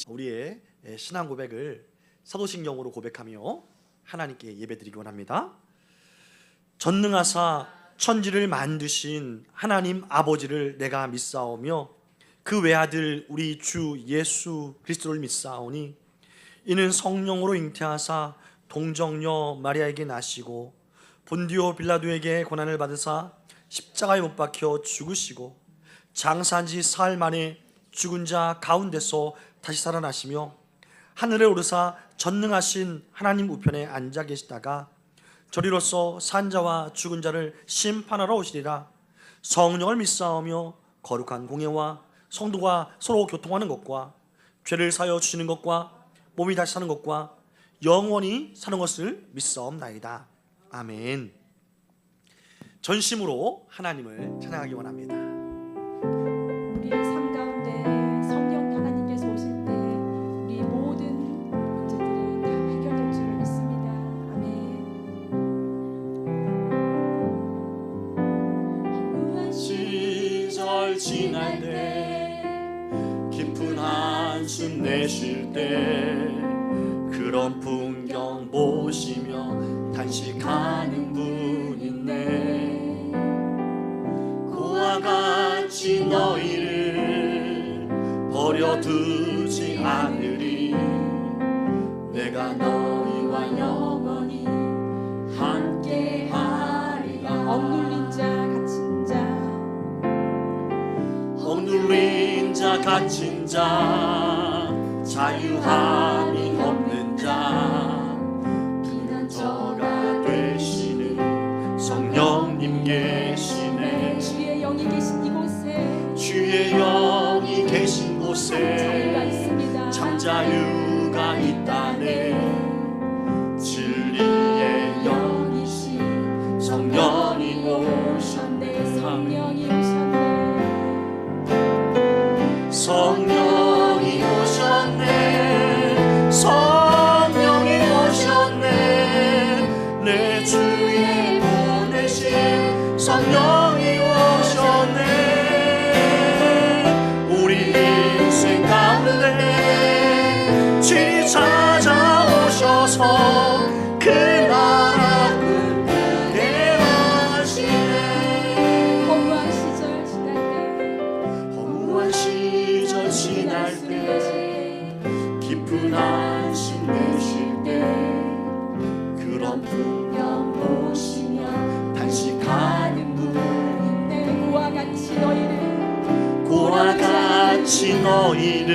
우리의 신앙 고백을 사도신경으로 고백하며 하나님께 예배드리기 원합니다. 전능하사 천지를 만드신 하나님 아버지를 내가 믿사오며 그 외아들 우리 주 예수 그리스도를 믿사오니 이는 성령으로 잉태하사 동정녀 마리아에게 나시고 본디오 빌라도에게 고난을 받으사 십자가에 못 박혀 죽으시고 장사한 지 사흘 만에 죽은 자 가운데서 다시 살아나시며 하늘에 오르사 전능하신 하나님 우편에 앉아 계시다가 저리로서 산 자와 죽은 자를 심판하러 오시리라. 성령을 믿사오며 거룩한 공예와 성도가 서로 교통하는 것과 죄를 사하여 주시는 것과 몸이 다시 사는 것과 영원히 사는 것을 믿사옵나이다. 아멘. 전심으로 하나님을 찬양하기 원합니다. 우리의 삶 가운데 성령 하나님께서 오실 때 우리 모든 문제들은 다 해결될 줄 믿습니다. 아멘. 허무한 시절 지날 때 깊은 한숨 내쉴 때 그런 풍경 보시며 단식하는 분 있네. 그와 같이 너희를 버려두지 않으리. 내가 너희와 영원히 함께하리라. 억눌린 자 갇힌 자 억눌린 자 갇힌 자 자유함이 없는 자 피난처가 되시는 성령님 계시네. 주의 영이 계신 이곳에 주의 영이 계신 자유가 곳에 있습니다. 참 자유가 있다네. 진리의 영이신 성령이 오셨네. 성령이 오셨네. 성령이 오셨네. 성령이 오셨네. 내 주에 보내신 성령이 오셨네. 우리 인생 가운데 주님 찾아오셔서 그 나라 꿈꾸게 하시네. 허무한 시절 지날 때 허무한 시절 지날 때 깊은 한숨 내쉴 때 그런 풍경 보시며 단식하는 분 있네. 그와 같이 너희를 그와 같이 너희를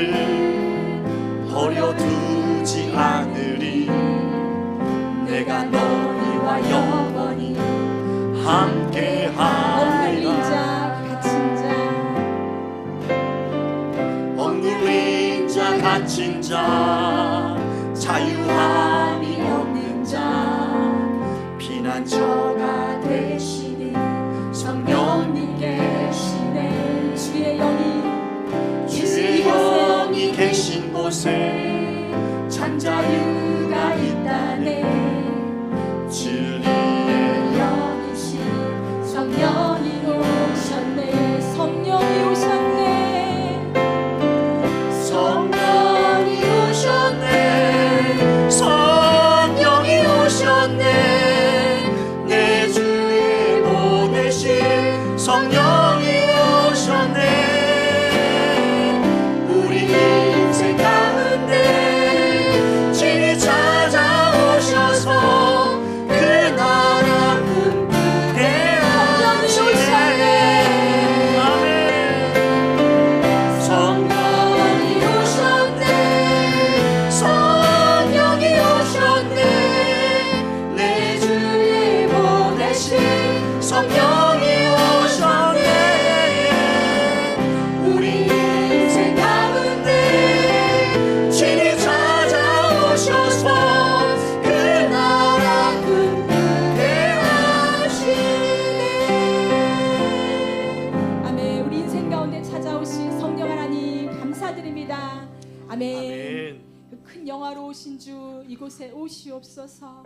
버려두지 않으리. 내가 너희와 영원히 함께하리라. 억눌린 자 갇힌 자 억눌린 자 갇힌 자 자유함이 없는 자 피난처가 되시는 성령님 계시네. 주의 영이 주의 영이 계신 곳에 참 자유가 있다네. 진리의 영이신 성령이 오셨네. 성령이 오셨네. 성령이 오셨네. 성령이 오셨네. 내 주에 보내신 성령이 오셨네. 우리 인생 가운데 진이 찾아오셔서 그 나라 꿈꾸게 하시네. 아멘. 성령이 오셨네. 성령이 오셨네. 내 주에 보내신 성령이 오셨네. 우리 인생 가운데 진이 찾아오셔서 그 나라 꿈꾸게 하시네. 아멘. 우리 인생 가운데 찾아오신 성령 하나님 감사드립니다. 아멘. 아멘. 그 큰 영화로우신 주 이곳에 오시옵소서.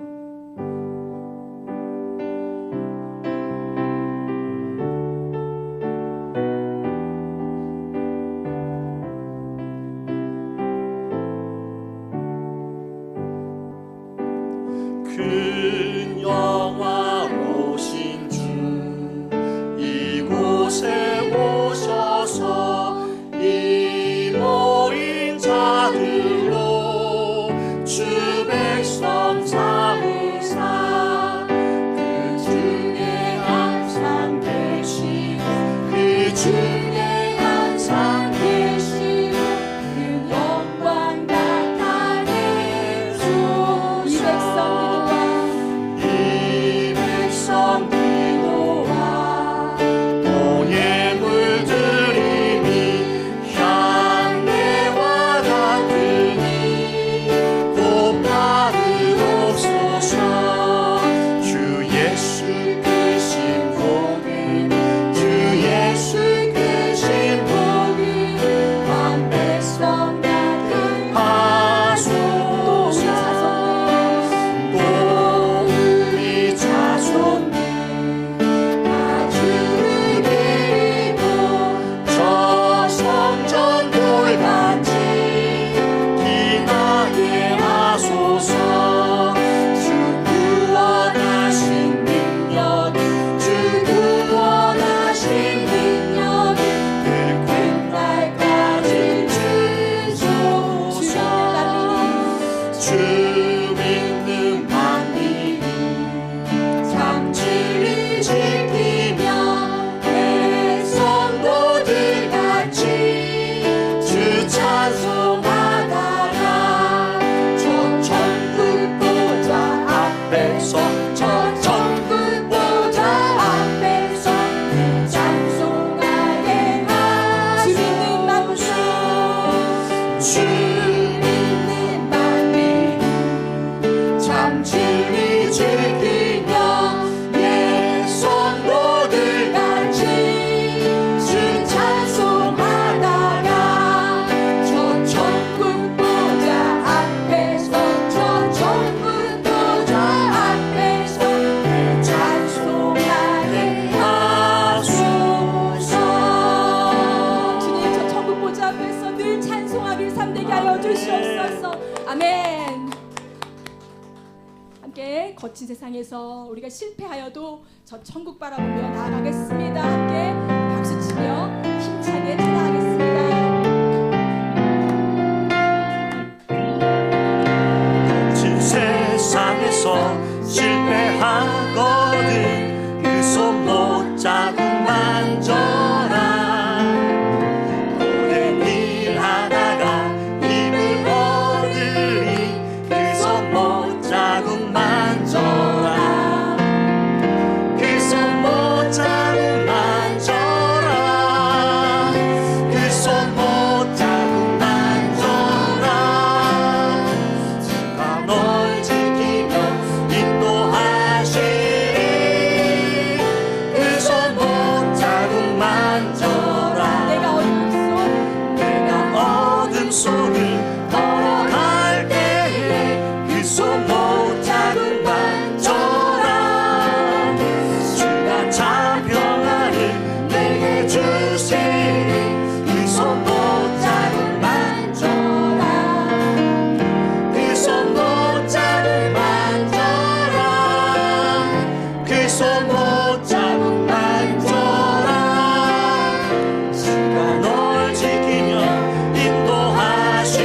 되게 하여 주시옵소서. 아멘. 함께 거친 세상에서 우리가 실패하여도 저 천국 바라보며 나아가겠습니다. 함께 박수치며 힘차게 나아가겠습니다. 거친 세상에서 실패하거든 그 손 못 자국 만져라. 오랜 일 하다가 힘을 얻으리 그 손 못 자국 만져라. 그 손 못 자국 만져라. 그 손 못 자국 만져라. 주가 널 지키며 인도하시리. 그 손 못 자국 만져라. 내가 어둠 속을 걸어갈 때에 그 손 못 자국 만져라. 주가 참 평안을 내게 주시리. 그 손 못 자국 만져라. 그 손 못 자국 만져라. 그 손 못 자국 만져라. 주가 널 지키며 인도하시리.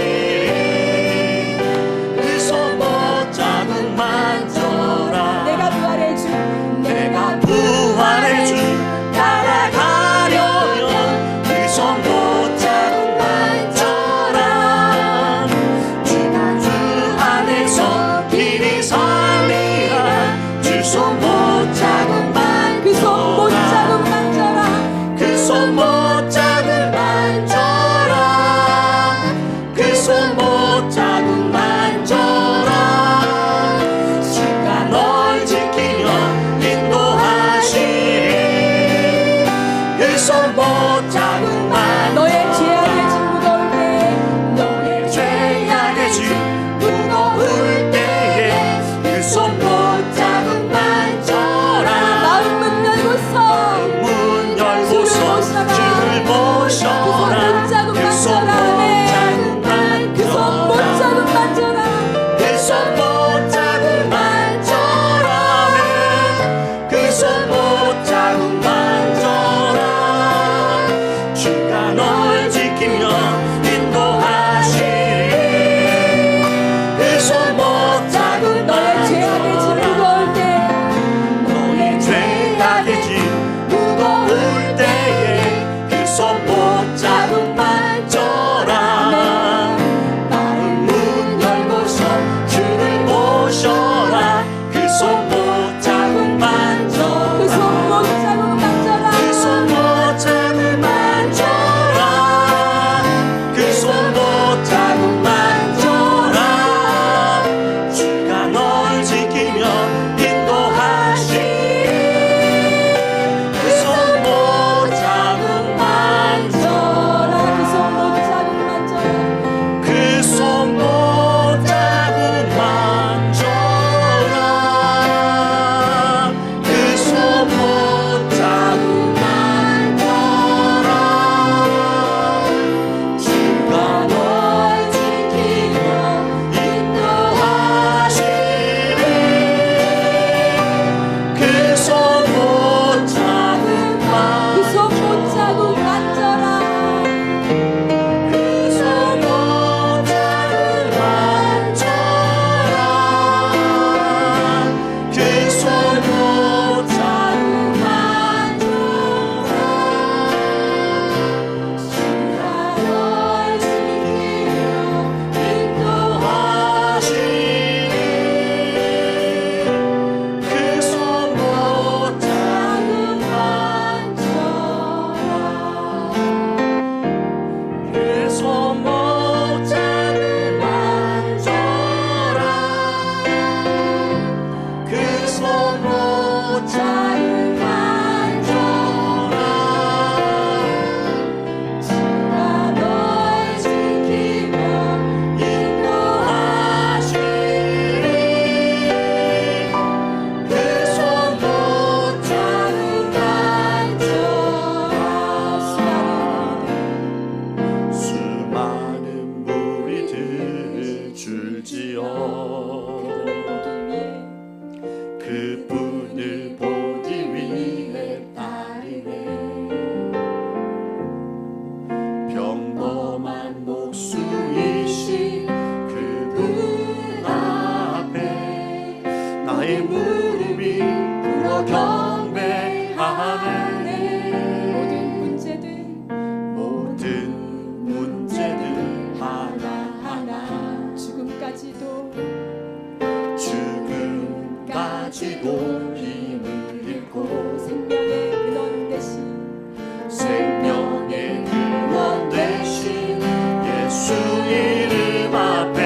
넘어지고 힘을 잃고 생명의 근원 되신 생명의 근원 되신 예수 이름 앞에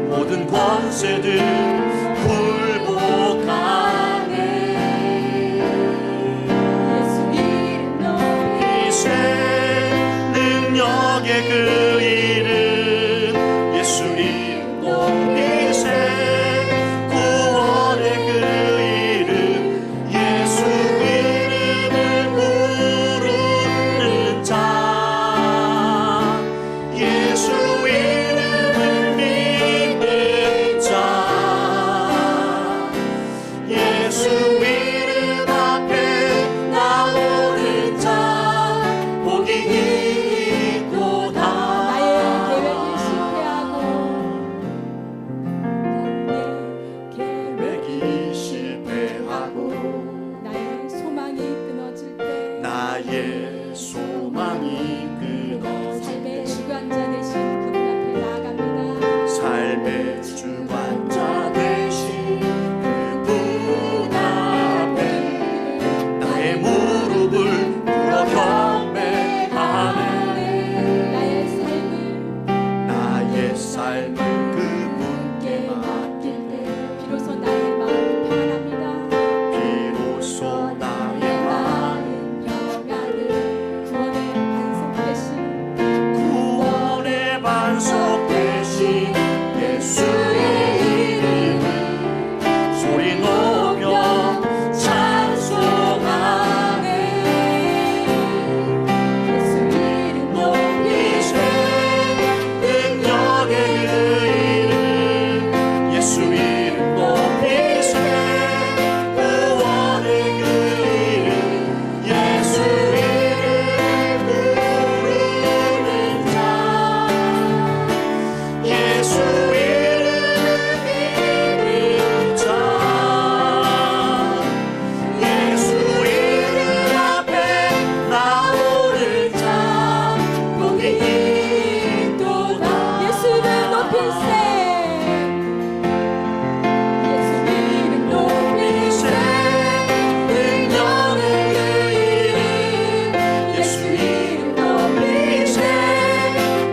모든 권세들 굴복하네. 예수 이름 높이세 능력의 그 이름 예수 이름 높이세 구원의 그 이름 예수 이름을 부르는 자 예수 이름을 믿는 자 예수 이름 앞에 나오는 자 복이 있도다. 나의 계획이 실패하고 나의 계획이 계획이 실패하고 나의 소망이 끊어질 때 나의 소망이 끊어질 삶의 때 주관자 되신 그분 앞에 나아갑니다. 삶의 주관자 되신 그분 앞에 나의 무릎을 꿇어 경배하네. 나의 삶을 그분께 맡길 때 비로소 나의 마음이 평안합니다. 비로소 나의 마음 평안을 구원의 반석 되신 구원의 반석 되신 예수의 이름을 소리 높여 찬송하네. 예수 이름 높이세 능력의 그 이름 예수 이름 높이세 구원의 그 이름 예수 이름 부르는 자 예수 이름을 믿는 자 예수 이름 앞에 나오는 자 복이 있도다. 예수 이름 높이세 예수 이름 높이세 능력의 그 이름 예수 이름 높이세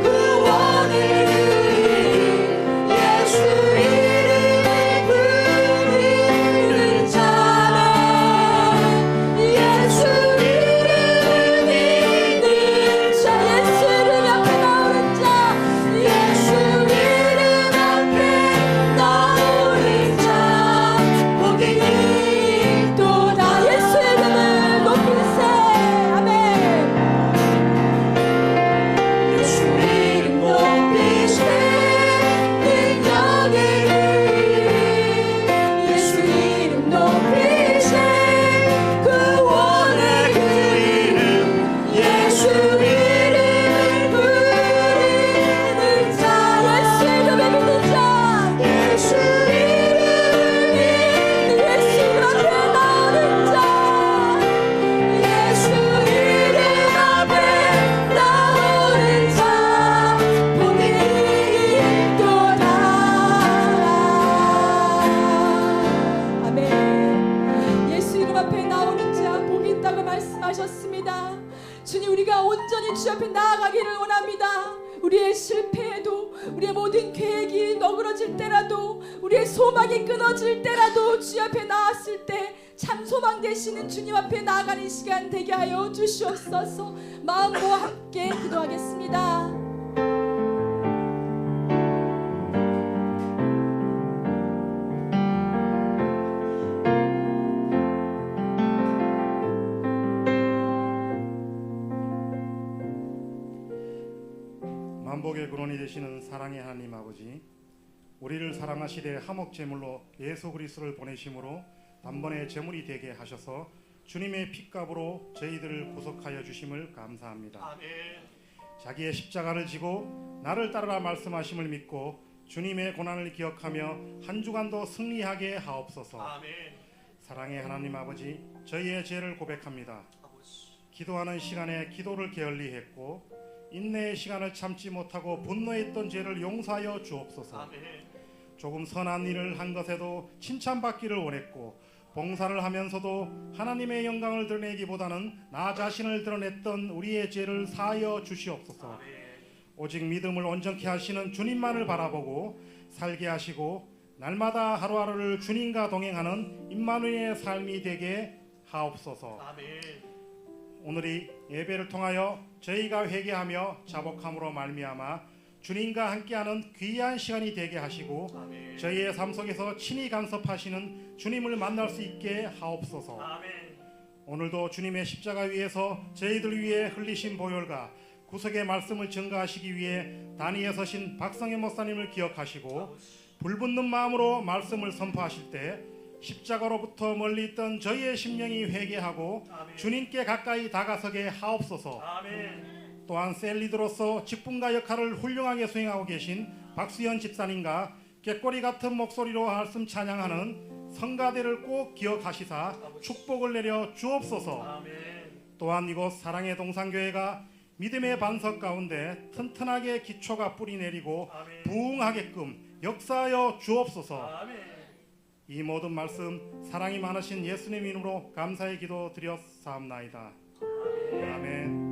구원의 그 이름 예수 이름을 부르는 자는 예수 이름을 믿는 자 예수 이름 앞에 나오는 자 예수 이름 앞에 나오는 자 복이 있도다. 예수 이름을 높이세 아멘. 예수 이름 높이세 능력의 그 이름 예수 이름 높이세 구원의 그 이름 예수 이름을 부르는 자 예수 이름을 믿는 자 예수 이름을 믿는 예수 이름 앞에 나오는 자 예수 이름 앞에 나오는 자 복이 있도다. 아멘. 예수 이름 앞에 나오는 자 복이 있다고 말씀하셨습니다. 주님 우리가 온전히 주 앞에 나아가기를 원합니다. 우리의 실패에도 우리의 모든 계획이 너그러질 때라도 우리의 소망이 끊어질 때라도 주 앞에 나왔을 때 참 소망 되시는 주님 앞에 나아가는 시간 되게 하여 주시옵소서. 마음과 함께 기도하겠습니다. 만복의 근원이 되시는 사랑의 하나님 아버지, 우리를 사랑하시되 화목 제물로 예수 그리스도를 보내심으로 단번에 제물이 되게 하셔서 주님의 핏값으로 저희들을 구속하여 주심을 감사합니다. 아멘. 자기의 십자가를 지고 나를 따르라 말씀하심을 믿고 주님의 고난을 기억하며 한 주간도 승리하게 하옵소서. 아멘. 사랑의 하나님 아버지, 저희의 죄를 고백합니다. 기도하는 시간에 기도를 게을리했고 인내의 시간을 참지 못하고 분노했던 죄를 용서하여 주옵소서. 아멘. 조금 선한 일을 한 것에도 칭찬받기를 원했고 봉사를 하면서도 하나님의 영광을 드러내기보다는 나 자신을 드러냈던 우리의 죄를 사하여 주시옵소서. 오직 믿음을 온전케 하시는 주님만을 바라보고 살게 하시고 날마다 하루하루를 주님과 동행하는 임마누엘의 삶이 되게 하옵소서. 오늘이 예배를 통하여 저희가 회개하며 자복함으로 말미암아 주님과 함께하는 귀한 시간이 되게 하시고 저희의 삶 속에서 친히 간섭하시는 주님을 만날 수 있게 하옵소서. 오늘도 주님의 십자가 위에서 저희들 위해 흘리신 보혈과 구속의 말씀을 증거하시기 위해 단위에 서신 박성현 목사님을 기억하시고 불붙는 마음으로 말씀을 선포하실 때 십자가로부터 멀리 있던 저희의 심령이 회개하고 주님께 가까이 다가서게 하옵소서. 또한 셀리드로서 직분과 역할을 훌륭하게 수행하고 계신 박수현 집사님과 꾀꼬리 같은 목소리로 말씀 찬양하는 성가대를 꼭 기억하시사 축복을 내려 주옵소서. 또한 이곳 사랑의 동산교회가 믿음의 반석 가운데 튼튼하게 기초가 뿌리 내리고 부흥하게끔 역사하여 주옵소서. 이 모든 말씀 사랑이 많으신 예수님 이름으로 감사의 기도 드렸사옵나이다. 아멘.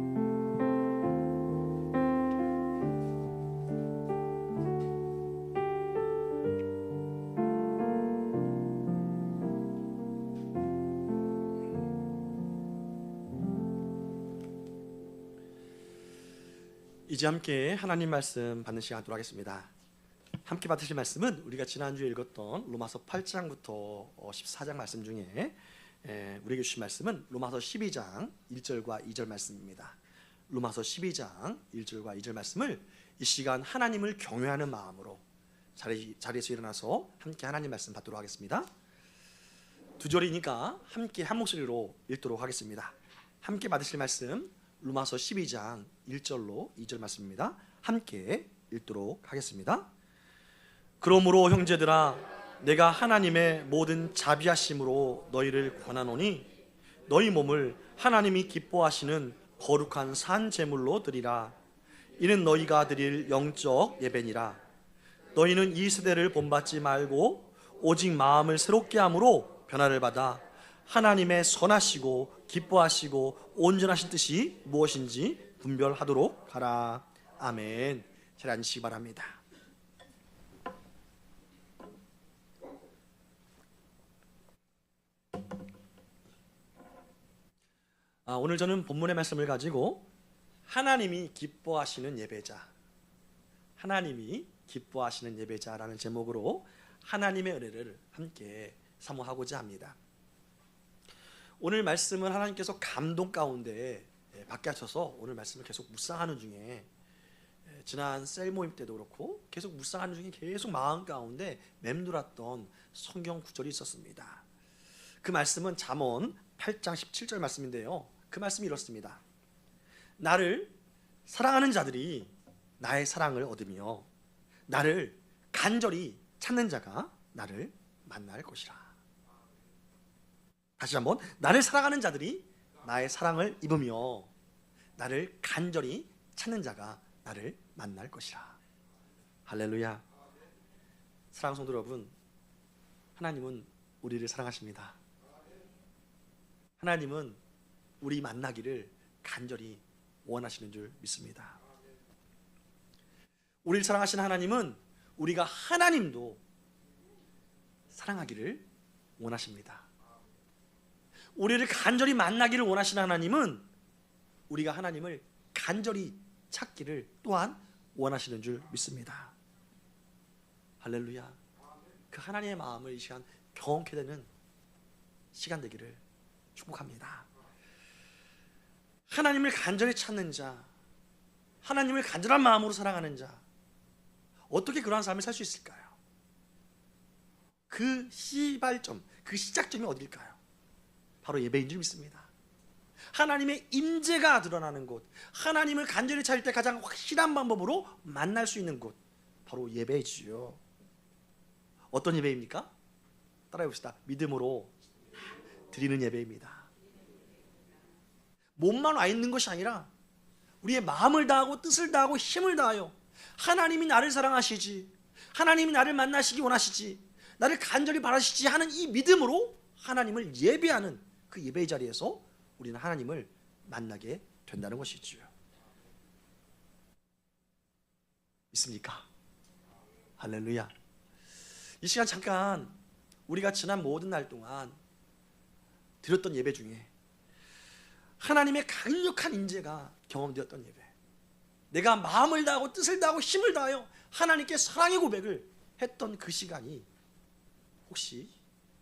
이제 함께 하나님 말씀 받는 시간 하도록 하겠습니다. 함께 받으실 말씀은 우리가 지난주에 읽었던 로마서 8장부터 14장 말씀 중에 우리에게 주신 말씀은 로마서 12장 1절과 2절 말씀입니다. 로마서 12장 1절과 2절 말씀을 이 시간 하나님을 경외하는 마음으로 자리에서 일어나서 함께 하나님 말씀 받도록 하겠습니다. 두 절이니까 함께 한 목소리로 읽도록 하겠습니다. 함께 받으실 말씀 로마서 12장 1절로 2절 말씀입니다. 함께 읽도록 하겠습니다. 그러므로 형제들아 내가 하나님의 모든 자비하심으로 너희를 권하노니 너희 몸을 하나님이 기뻐하시는 거룩한 산 제물로 드리라. 이는 너희가 드릴 영적 예배니라. 너희는 이 세대를 본받지 말고 오직 마음을 새롭게 함으로 변화를 받아 하나님의 선하시고 기뻐하시고 온전하신 뜻이 무엇인지 분별하도록 하라. 아멘. 잘 앉으시기 바랍니다. 오늘 저는 본문의 말씀을 가지고 하나님이 기뻐하시는 예배자, 하나님이 기뻐하시는 예배자라는 제목으로 하나님의 은혜를 함께 사모하고자 합니다. 오늘 말씀은 하나님께서 감동 가운데 밖에 하셔서 오늘 말씀을 계속 묵상하는 중에 지난 셀 모임 때도 그렇고 계속 묵상하는 중에 계속 마음 가운데 맴돌았던 성경 구절이 있었습니다. 그 말씀은 잠언 8장 17절 말씀인데요. 그 말씀이 이렇습니다. 나를 사랑하는 자들이 나의 사랑을 얻으며 나를 간절히 찾는 자가 나를 만날 것이라. 다시 한번, 나를 사랑하는 자들이 나의 사랑을 입으며 나를 간절히 찾는 자가 나를 만날 것이라. 할렐루야. 사랑하는 성도 여러분, 하나님은 우리를 사랑하십니다. 하나님은 우리 만나기를 간절히 원하시는 줄 믿습니다. 우리를 사랑하시는 하나님은 우리가 하나님도 사랑하기를 원하십니다. 우리를 간절히 만나기를 원하시는 하나님은 우리가 하나님을 간절히 찾기를 또한 원하시는 줄 믿습니다. 할렐루야. 그 하나님의 마음을 이 시간 경험케 되는 시간 되기를 축복합니다. 하나님을 간절히 찾는 자, 하나님을 간절한 마음으로 사랑하는 자, 어떻게 그러한 삶을 살 수 있을까요? 그 시발점, 그 시작점이 어딜까요? 바로 예배인 줄 믿습니다. 하나님의 임재가 드러나는 곳, 하나님을 간절히 찾을 때 가장 확실한 방법으로 만날 수 있는 곳, 바로 예배지요. 어떤 예배입니까? 따라해 봅시다. 믿음으로 드리는 예배입니다. 몸만 와 있는 것이 아니라 우리의 마음을 다하고 뜻을 다하고 힘을 다하여 하나님이 나를 사랑하시지, 하나님이 나를 만나시기 원하시지, 나를 간절히 바라시지 하는 이 믿음으로 하나님을 예배하는 그 예배의 자리에서 우리는 하나님을 만나게 된다는 것이지요. 믿습니까? 할렐루야. 이 시간 잠깐 우리가 지난 모든 날 동안 드렸던 예배 중에 하나님의 강력한 임재가 경험되었던 예배, 내가 마음을 다하고 뜻을 다하고 힘을 다하여 하나님께 사랑의 고백을 했던 그 시간이 혹시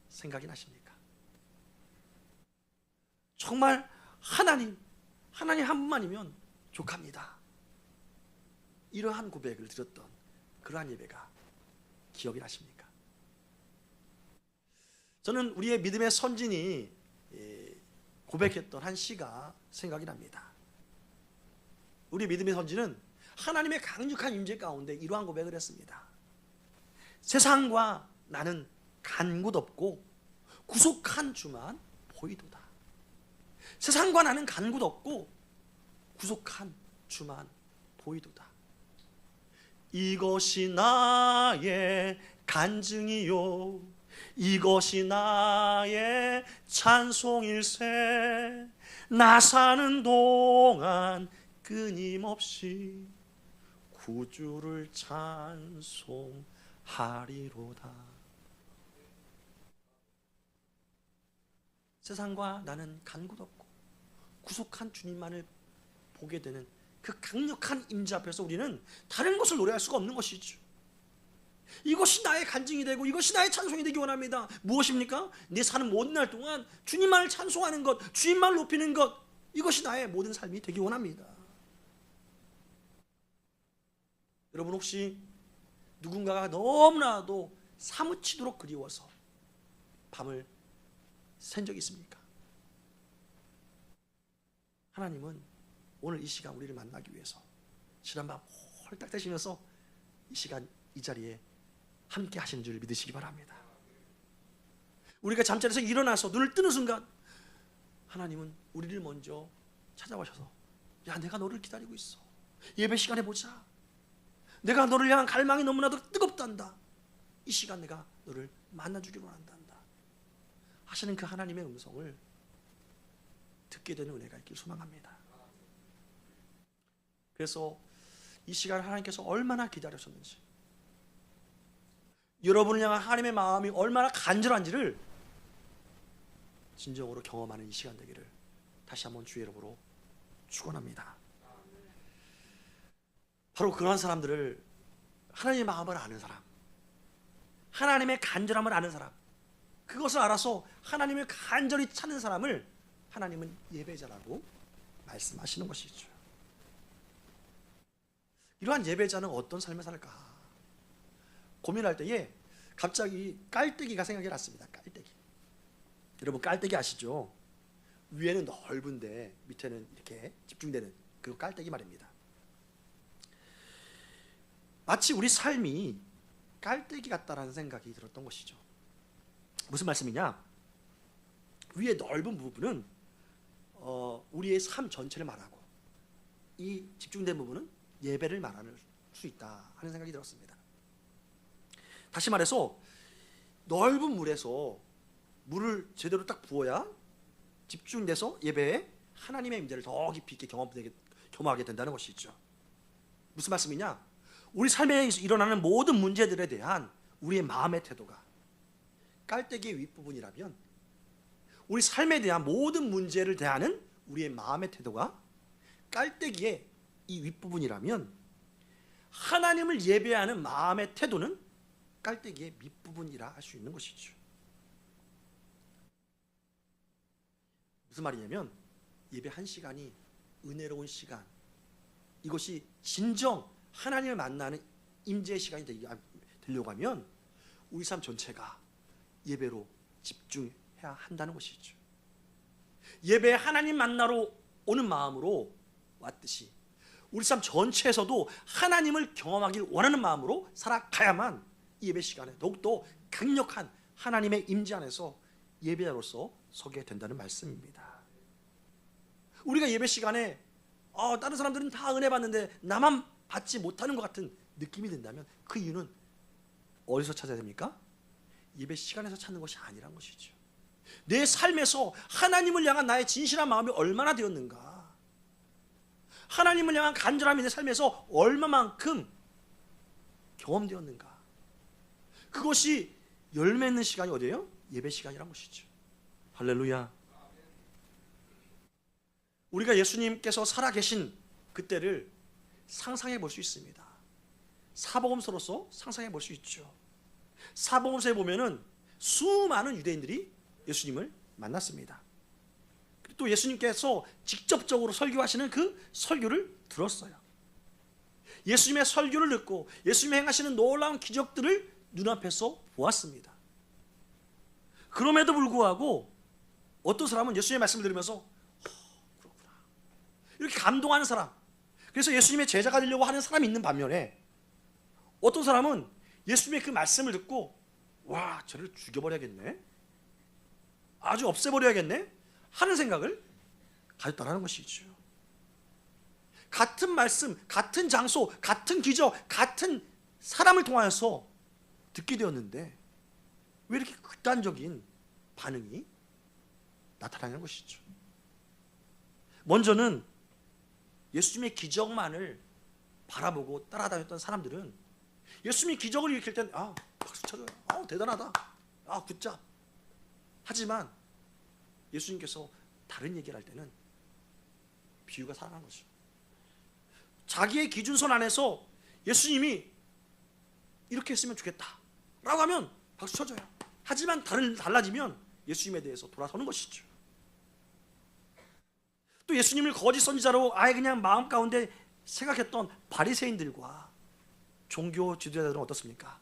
생각이 나십니까? 정말 하나님 한 분만이면 족합니다, 이러한 고백을 드렸던 그러한 예배가 기억이 나십니까? 저는 우리의 믿음의 선진이 고백했던 한 시가 생각이 납니다. 우리 믿음의 선지는 하나님의 강력한 임재 가운데 이러한 고백을 했습니다. 세상과 나는 간 곳 없고 구속한 주만 보이도다. 세상과 나는 간 곳 없고 구속한 주만 보이도다. 이것이 나의 간증이요, 이것이 나의 찬송일세. 나 사는 동안 끊임없이 구주를 찬송하리로다. 세상과 나는 간 곳 없고 구속한 주님만을 보게 되는 그 강력한 임재 앞에서 우리는 다른 것을 노래할 수가 없는 것이죠. 이것이 나의 간증이 되고 이것이 나의 찬송이 되기 원합니다. 무엇입니까? 내 사는 모든 날 동안 주님만을 찬송하는 것, 주님만을 높이는 것, 이것이 나의 모든 삶이 되기 원합니다. 여러분, 혹시 누군가가 너무나도 사무치도록 그리워서 밤을 샌 적이 있습니까? 하나님은 오늘 이 시간 우리를 만나기 위해서 지난 밤 홀딱 대시면서 이 시간 이 자리에 함께 하시는 줄 믿으시기 바랍니다. 우리가 잠자리에서 일어나서 눈을 뜨는 순간 하나님은 우리를 먼저 찾아오셔서, 야, 내가 너를 기다리고 있어, 예배 시간에 보자, 내가 너를 향한 갈망이 너무나도 뜨겁단다, 이 시간 내가 너를 만나주기로 한단다 하시는 그 하나님의 음성을 듣게 되는 은혜가 있길 소망합니다. 그래서 이 시간을 하나님께서 얼마나 기다리셨는지, 여러분을 향한 하나님의 마음이 얼마나 간절한지를 진정으로 경험하는 이 시간 되기를 다시 한번 주의 이름으로 축원합니다. 바로 그러한 사람들을, 하나님의 마음을 아는 사람, 하나님의 간절함을 아는 사람, 그것을 알아서 하나님을 간절히 찾는 사람을 하나님은 예배자라고 말씀하시는 것이죠. 이러한 예배자는 어떤 삶을 살까 고민할 때에 갑자기 깔때기가 생각이 났습니다. 깔때기. 여러분, 깔때기 아시죠? 위에는 넓은데 밑에는 이렇게 집중되는 그 깔때기 말입니다. 마치 우리 삶이 깔때기 같다라는 생각이 들었던 것이죠. 무슨 말씀이냐? 위에 넓은 부분은 우리의 삶 전체를 말하고, 이 집중된 부분은 예배를 말할 수 있다 하는 생각이 들었습니다. 다시 말해서 넓은 물에서 물을 제대로 딱 부어야 집중돼서 예배에 하나님의 임재를 더 깊이 있게 경험하게 된다는 것이죠. 무슨 말씀이냐? 우리 삶에 일어나는 모든 문제들에 대한 우리의 마음의 태도가 깔때기의 윗부분이라면, 우리 삶에 대한 모든 문제를 대하는 우리의 마음의 태도가 깔때기의 이 윗부분이라면, 하나님을 예배하는 마음의 태도는 깔때기의 밑부분이라 할 수 있는 것이죠. 무슨 말이냐면, 예배 한 시간이 은혜로운 시간, 이것이 진정 하나님을 만나는 임재의 시간이 되려고 하면 우리 삶 전체가 예배로 집중해야 한다는 것이죠. 예배에 하나님 만나러 오는 마음으로 왔듯이 우리 삶 전체에서도 하나님을 경험하길 원하는 마음으로 살아가야만 이 예배 시간에 더욱더 강력한 하나님의 임재 안에서 예배자로서 서게 된다는 말씀입니다. 우리가 예배 시간에 다른 사람들은 다 은혜 받는데 나만 받지 못하는 것 같은 느낌이 든다면 그 이유는 어디서 찾아야 됩니까? 예배 시간에서 찾는 것이 아니란 것이죠. 내 삶에서 하나님을 향한 나의 진실한 마음이 얼마나 되었는가, 하나님을 향한 간절함이 내 삶에서 얼마만큼 경험되었는가, 그것이 열매 맺는 시간이 어디예요? 예배 시간이란 것이죠. 할렐루야. 우리가 예수님께서 살아계신 그때를 상상해 볼 수 있습니다. 사복음서로서 상상해 볼 수 있죠. 사복음서에 보면은 수많은 유대인들이 예수님을 만났습니다. 또 예수님께서 직접적으로 설교하시는 그 설교를 들었어요. 예수님의 설교를 듣고 예수님이 행하시는 놀라운 기적들을 눈앞에서 보았습니다. 그럼에도 불구하고 어떤 사람은 예수님의 말씀을 들으면서 그렇구나, 이렇게 감동하는 사람, 그래서 예수님의 제자가 되려고 하는 사람이 있는 반면에 어떤 사람은 예수님의 그 말씀을 듣고 와, 저를 죽여버려야겠네, 아주 없애버려야겠네 하는 생각을 가졌다는 것이죠. 같은 말씀, 같은 장소, 같은 기적, 같은 사람을 통하여서 듣게 되었는데 왜 이렇게 극단적인 반응이 나타나는 것이죠. 먼저는 예수님의 기적만을 바라보고 따라다녔던 사람들은 예수님이 기적을 일으킬 때는 박수 쳐줘요, 대단하다, 굿잡. 하지만 예수님께서 다른 얘기를 할 때는 비유가 살아난 거죠. 자기의 기준선 안에서 예수님이 이렇게 했으면 좋겠다 라고 하면 박수 쳐줘요. 하지만 달라지면 예수님에 대해서 돌아서는 것이죠. 또 예수님을 거짓 선지자로 아예 그냥 마음 가운데 생각했던 바리새인들과 종교 지도자들은 어떻습니까?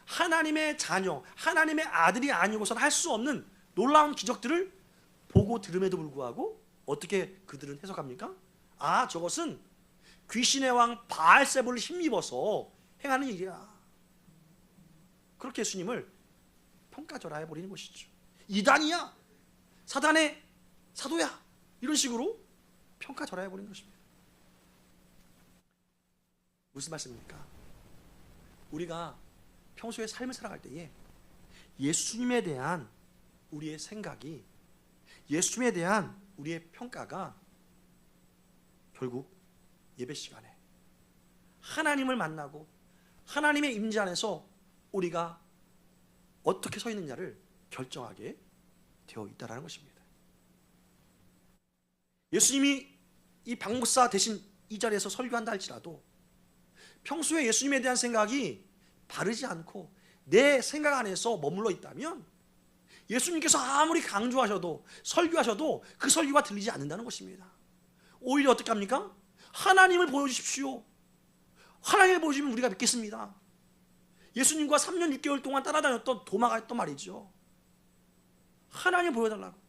하나님의 자녀, 하나님의 아들이 아니고서는 할 수 없는 놀라운 기적들을 보고 들음에도 불구하고 어떻게 그들은 해석합니까? 저것은 귀신의 왕 바알세불을 힘입어서 행하는 일이야. 그렇게 예수님을 평가절하해 버리는 것이죠. 이단이야, 사단의 사도야, 이런 식으로 평가절하해 버리는 것입니다. 무슨 말씀입니까? 우리가 평소에 삶을 살아갈 때에 예수님에 대한 우리의 생각이, 예수님에 대한 우리의 평가가 결국 예배 시간에 하나님을 만나고 하나님의 임재 안에서 우리가 어떻게 서 있느냐를 결정하게 되어 있다는 것입니다. 예수님이 이 박목사 대신 이 자리에서 설교한다 할지라도 평소에 예수님에 대한 생각이 바르지 않고 내 생각 안에서 머물러 있다면 예수님께서 아무리 강조하셔도 설교하셔도 그 설교가 들리지 않는다는 것입니다. 오히려 어떻게 합니까? 하나님을 보여주십시오. 하나님을 보여주면 우리가 믿겠습니다. 예수님과 3년 6개월 동안 따라다녔던 도마가 했던 말이죠. 하나님 보여달라고.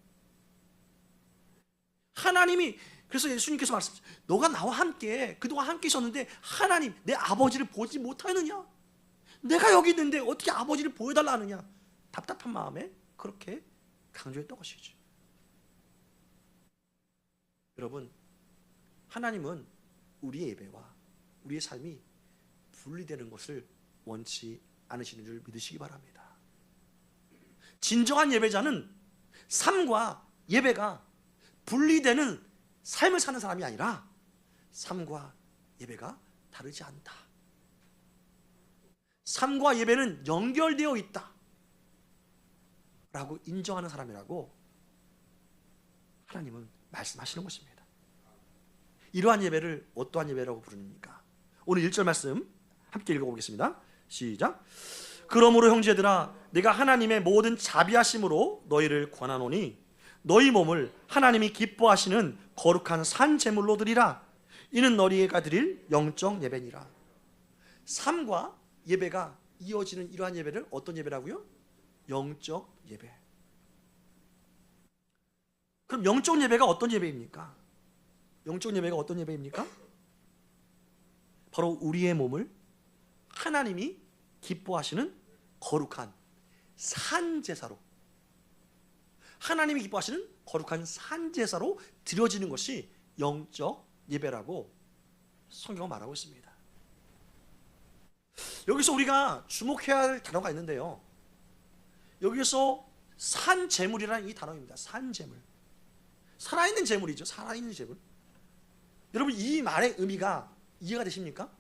하나님이, 그래서 예수님께서 말씀하셨죠. 너가 나와 함께 그동안 함께 있었는데 하나님, 내 아버지를 보지 못하느냐? 내가 여기 있는데 어떻게 아버지를 보여달라 하느냐? 답답한 마음에 그렇게 강조했던 것이죠. 여러분, 하나님은 우리의 예배와 우리의 삶이 분리되는 것을 원치 않으시는 줄 믿으시기 바랍니다. 진정한 예배자는 삶과 예배가 분리되는 삶을 사는 사람이 아니라 삶과 예배가 다르지 않다, 삶과 예배는 연결되어 있다 라고 인정하는 사람이라고 하나님은 말씀하시는 것입니다. 이러한 예배를 어떠한 예배라고 부르니까? 오늘 1절 말씀 함께 읽어보겠습니다. 시작. 그러므로 형제들아, 내가 하나님의 모든 자비하심으로 너희를 권하노니 너희 몸을 하나님이 기뻐하시는 거룩한 산 제물로 드리라. 이는 너희가 드릴 영적 예배니라. 삶과 예배가 이어지는 이러한 예배를 어떤 예배라고요? 영적 예배. 그럼 영적 예배가 어떤 예배입니까? 영적 예배가 어떤 예배입니까? 바로 우리의 몸을 하나님이 기뻐하시는 거룩한 산제사로, 하나님이 기뻐하시는 거룩한 산제사로 드려지는 것이 영적 예배라고 성경은 말하고 있습니다. 여기서 우리가 주목해야 할 단어가 있는데요. 여기서 산재물이라는 이 단어입니다. 산재물. 살아있는 재물이죠. 살아있는 재물. 여러분, 이 말의 의미가 이해가 되십니까?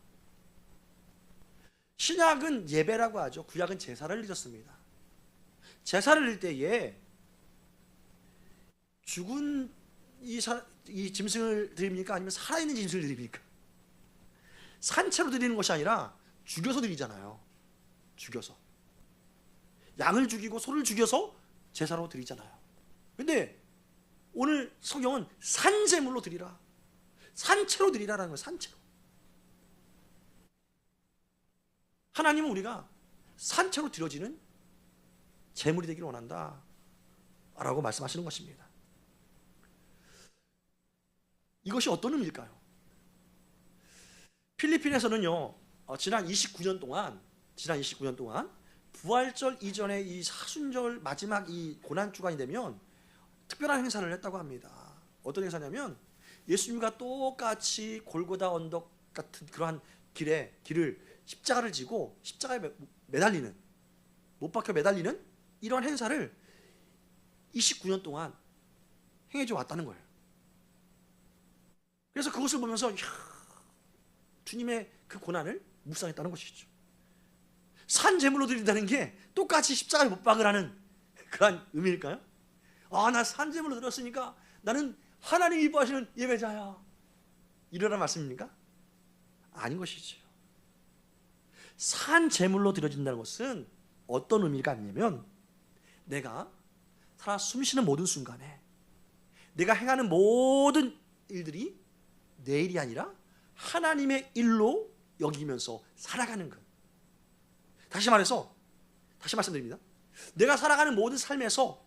신약은 예배라고 하죠. 구약은 제사를 드렸습니다. 제사를 드릴 때에 죽은 이 짐승을 드립니까? 아니면 살아있는 짐승을 드립니까? 산채로 드리는 것이 아니라 죽여서 드리잖아요. 죽여서. 양을 죽이고 소를 죽여서 제사로 드리잖아요. 근데 오늘 성경은 산제물로 드리라, 산채로 드리라라는 거예요. 산채로. 하나님은 우리가 산채로 드려지는 제물이 되기를 원한다 라고 말씀하시는 것입니다. 이것이 어떤 의미일까요? 필리핀에서는요, 지난 29년 동안 부활절 이전에 이 사순절 마지막 이 고난주간이 되면 특별한 행사를 했다고 합니다. 어떤 행사냐면 예수님과 똑같이 골고다 언덕 같은 그러한 길을 십자가를 지고 십자가에 매달리는, 못 박혀 매달리는 이러한 행사를 29년 동안 행해져 왔다는 거예요. 그래서 그것을 보면서 주님의 그 고난을 묵상했다는 것이죠. 산제물로 드린다는 게 똑같이 십자가에 못 박으라는 그런 의미일까요? 나 산제물로 드렸으니까 나는 하나님 기뻐하시는 예배자야, 이러란 말씀입니까? 아닌 것이죠. 산제물로 드려진다는 것은 어떤 의미가 아니냐면, 내가 살아 숨쉬는 모든 순간에 내가 행하는 모든 일들이 내 일이 아니라 하나님의 일로 여기면서 살아가는 것. 다시 말씀드립니다. 내가 살아가는 모든 삶에서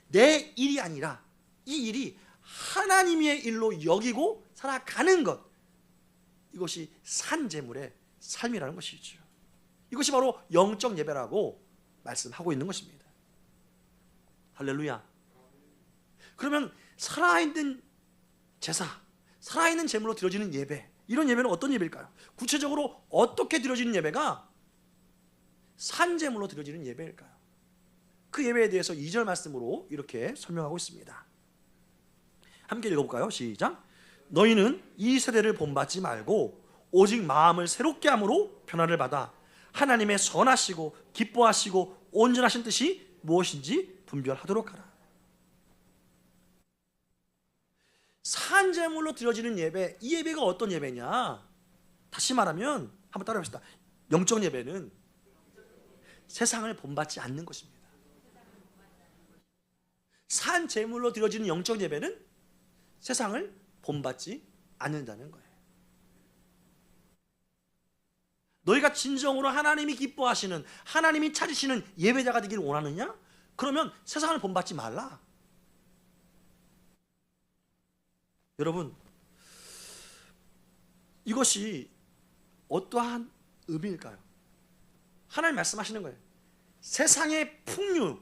내 일이 아니라 이 일이 하나님의 일로 여기고 살아가는 것, 이것이 산제물의 삶이라는 것이죠. 이것이 바로 영적 예배라고 말씀하고 있는 것입니다. 할렐루야. 그러면 살아있는 제사, 살아있는 제물로 드려지는 예배, 이런 예배는 어떤 예배일까요? 구체적으로 어떻게 드려지는 예배가 산제물로 드려지는 예배일까요? 그 예배에 대해서 2절 말씀으로 이렇게 설명하고 있습니다. 함께 읽어볼까요? 시작. 너희는 이 세대를 본받지 말고 오직 마음을 새롭게 함으로 변화를 받아 하나님의 선하시고 기뻐하시고 온전하신 뜻이 무엇인지 분별하도록 하라. 산제물로 드려지는 예배, 이 예배가 어떤 예배냐? 다시 말하면 한번 따라해봅시다. 영적 예배는 세상을 본받지 않는 것입니다. 산제물로 드려지는 영적 예배는 세상을 본받지 않는다는 거예요. 너희가 진정으로 하나님이 기뻐하시는, 하나님이 찾으시는 예배자가 되기를 원하느냐? 그러면 세상을 본받지 말라. 여러분, 이것이 어떠한 의미일까요? 하나님 말씀하시는 거예요. 세상의 풍류,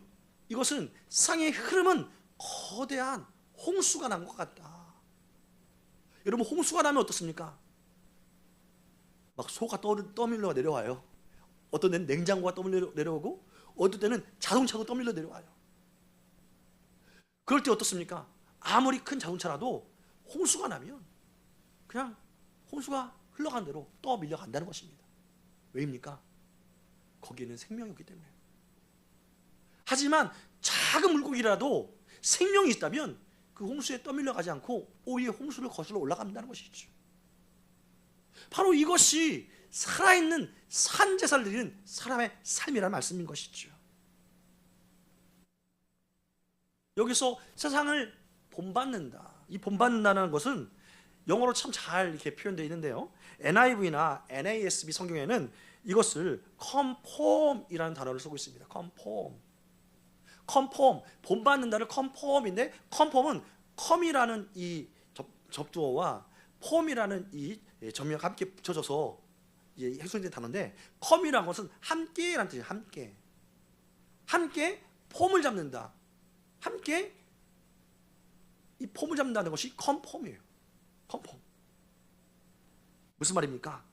이것은 세상의 흐름은 거대한 홍수가 난 것 같다. 여러분, 홍수가 나면 어떻습니까? 막 소가 떠밀려 내려와요. 어떤 데는 냉장고가 떠밀려 내려오고, 어떤 때는 자동차도 떠밀려 내려와요. 그럴 때 어떻습니까? 아무리 큰 자동차라도 홍수가 나면 그냥 홍수가 흘러간 대로 떠밀려 간다는 것입니다. 왜입니까? 거기에는 생명이 없기 때문에. 하지만 작은 물고기라도 생명이 있다면 그 홍수에 떠밀려 가지 않고 오히려 홍수를 거슬러 올라간다는 것이죠. 바로 이것이 살아있는 산제사를 드리는 사람의 삶이라는 말씀인 것이죠. 여기서 세상을 본받는다, 이 본받는다는 것은 영어로 참 잘 이렇게 표현되어 있는데요, NIV나 NASB 성경에는 이것을 conform이라는 단어를 쓰고 있습니다. conform, 본받는다를 conform인데, conform은 come이라는 이 접두어와 form이라는 이 점미가 함께 붙여져서 형성된 단어인데, come이라는 것은 함께라는 뜻이에요. 함께 폼을 잡는다, 함께 이 폼을 잡는다는 것이 conform이에요. conform. 무슨 말입니까?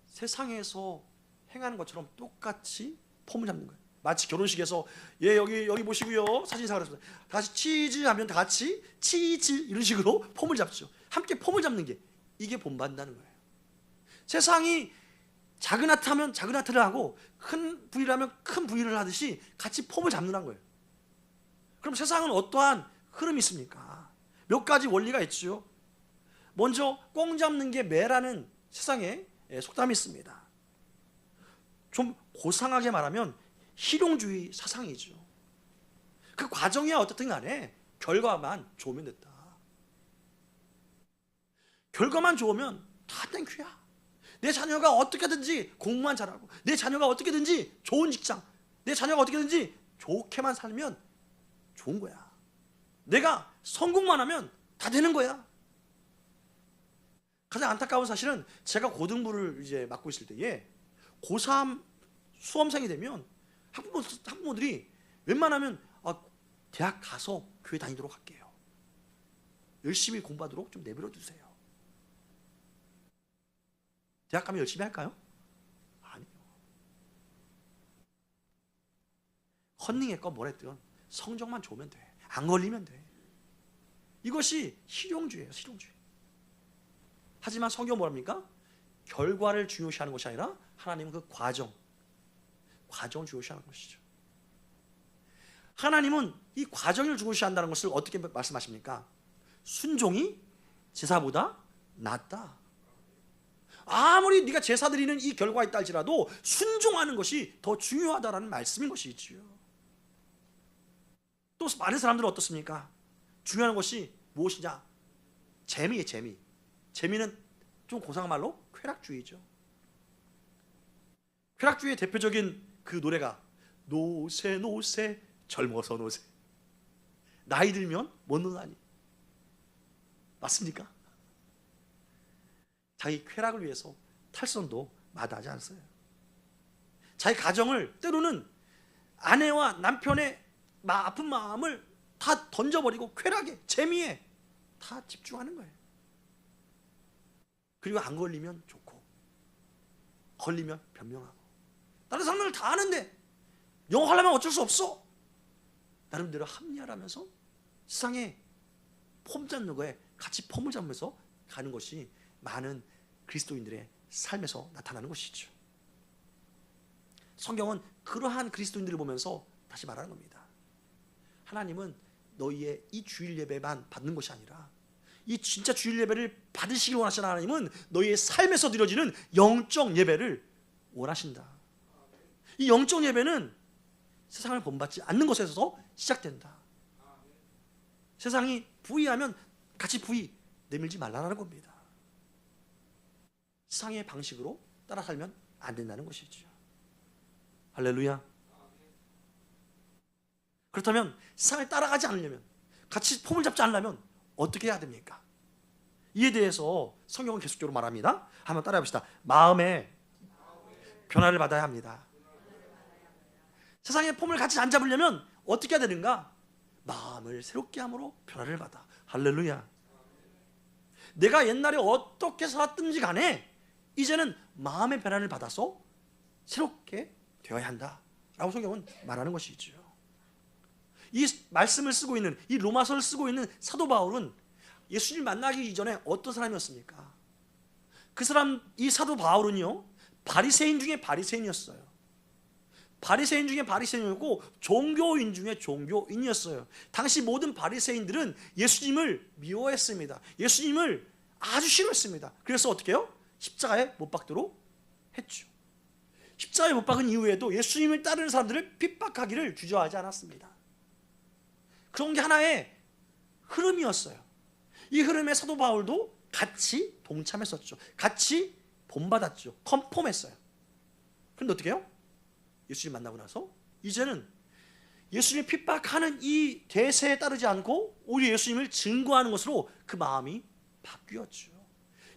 세상에서 행하는 것처럼 똑같이 폼을 잡는 거예요. 마치 결혼식에서 예 여기 보시고요 사진사 그랬습니다. 다시 치즈 하면 다 같이 치즈 이런 식으로 폼을 잡죠. 함께 폼을 잡는 게 이게 본받는다는 거예요. 세상이 작은 하트 하면 작은 하트를 하고 큰 부위를 하면 큰 부위를 하듯이 같이 폼을 잡는다는 거예요. 그럼 세상은 어떠한 흐름이 있습니까? 몇 가지 원리가 있죠. 먼저 꽁 잡는 게 매라는 세상에 속담이 있습니다. 좀 고상하게 말하면 실용주의 사상이죠. 그 과정이야 어떻든 간에 결과만 좋으면 됐다. 결과만 좋으면 다 땡큐야. 내 자녀가 어떻게든지 공부만 잘하고 내 자녀가 어떻게든지 좋은 직장, 내 자녀가 어떻게든지 좋게만 살면 좋은 거야. 내가 성공만 하면 다 되는 거야. 가장 안타까운 사실은 제가 고등부를 이제 맡고 있을 때에 고3 수험생이 되면 학부모들이 웬만하면 대학 가서 교회 다니도록 할게요. 열심히 공부하도록 좀 내버려 두세요. 대학 가면 열심히 할까요? 아니요. 컨닝했건 뭐랬든 성적만 좋으면 돼. 안 걸리면 돼. 이것이 실용주의예요. 실용주의. 하지만 성경은 뭐랍니까? 결과를 중요시하는 것이 아니라 하나님은 그 과정을 중요시하는 것이죠. 하나님은 이 과정을 중요시한다는 것을 어떻게 말씀하십니까? 순종이 제사보다 낫다. 아무리 네가 제사 드리는 이 결과에 있다 할지라도 순종하는 것이 더 중요하다라는 말씀인 것이지요. 또 많은 사람들은 어떻습니까? 중요한 것이 무엇이냐? 재미예요. 재미. 재미는 좀 고상한 말로 쾌락주의죠. 쾌락주의의 대표적인 그 노래가 노세 노세 젊어서 노세 나이 들면 못 노나니. 맞습니까? 자기 쾌락을 위해서 탈선도 마다하지 않았어요. 자기 가정을 때로는 아내와 남편의 아픈 마음을 다 던져버리고 쾌락에 재미에 다 집중하는 거예요. 그리고 안 걸리면 좋고 걸리면 변명하고. 다른 사람들 다 아는데 영어 하려면 어쩔 수 없어. 나름대로 합리화하면서 세상에 폼 잡는 거에 같이 폼을 잡으면서 가는 것이 많은 그리스도인들의 삶에서 나타나는 것이죠. 성경은 그러한 그리스도인들을 보면서 다시 말하는 겁니다. 하나님은 너희의 이 주일 예배만 받는 것이 아니라 이 진짜 주일 예배를 받으시길 원하시는 하나님은 너희의 삶에서 드려지는 영적 예배를 원하신다. 이 영적 예배는 세상을 본받지 않는 것에서 시작된다. 세상이 부의하면 같이 부의 내밀지 말라는 겁니다. 세상의 방식으로 따라 살면 안 된다는 것이죠. 할렐루야. 그렇다면 세상을 따라가지 않으려면, 같이 폼을 잡지 않으려면 어떻게 해야 됩니까? 이에 대해서 성경은 계속적으로 말합니다. 한번 따라해 봅시다. 마음의 변화를 받아야 합니다. 세상의 폼을 같이 안 잡으려면 어떻게 해야 되는가? 마음을 새롭게 함으로 변화를 받아. 할렐루야. 내가 옛날에 어떻게 살았든지 간에 이제는 마음의 변화를 받아서 새롭게 되어야 한다 라고 성경은 말하는 것이죠. 이 말씀을 쓰고 있는, 이 로마서를 쓰고 있는 사도 바울은 예수님 만나기 이전에 어떤 사람이었습니까? 그 사람, 이 사도 바울은요 바리새인 중에 바리새인이었어요. 바리새인 중에 바리새인이었고 종교인 중에 종교인이었어요. 당시 모든 바리새인들은 예수님을 미워했습니다. 예수님을 아주 싫어했습니다. 그래서 어떻게 해요? 십자가에 못 박도록 했죠. 십자가에 못 박은 이후에도 예수님을 따르는 사람들을 핍박하기를 주저하지 않았습니다. 그런 게 하나의 흐름이었어요. 이 흐름에 사도 바울도 같이 동참했었죠. 같이 본받았죠. 컨폼했어요. 그런데 어떻게 해요? 예수님 만나고 나서 이제는 예수님을 핍박하는 이 대세에 따르지 않고 오히려 예수님을 증거하는 것으로 그 마음이 바뀌었죠.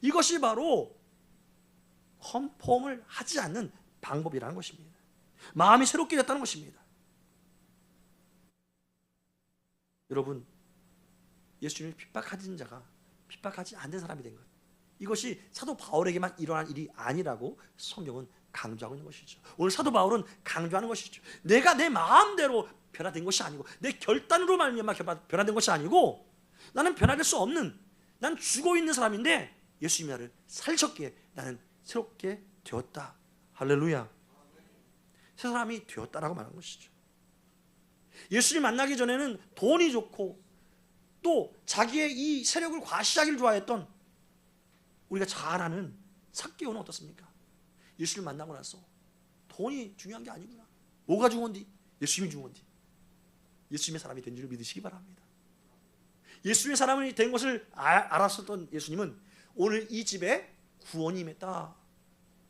이것이 바로 컨폼을 하지 않는 방법이라는 것입니다. 마음이 새롭게 됐다는 것입니다. 여러분, 예수님을 핍박하는 자가 핍박하지 않는 사람이 된 것, 이것이 사도 바울에게만 일어난 일이 아니라고 성경은 강조하고 있는 것이죠. 오늘 사도 바울은 강조하는 것이죠. 내가 내 마음대로 변화된 것이 아니고, 내 결단으로 말미암아 변화된 것이 아니고, 나는 변화될 수 없는, 난 죽어 있는 사람인데 예수님이 나를 살리셨기에 나는 새롭게 되었다. 할렐루야. 새 사람이 되었다라고 말하는 것이죠. 예수님 만나기 전에는 돈이 좋고 또 자기의 이 세력을 과시하기를 좋아했던, 우리가 잘 아는 삭개오는 어떻습니까? 예수를 만나고 나서 돈이 중요한 게 아니구나, 뭐가 중요한디? 예수님이 중요한디. 예수님의 사람이 된 줄 믿으시기 바랍니다. 예수님의 사람이 된 것을 알았었던 예수님은 오늘 이 집에 구원이 임했다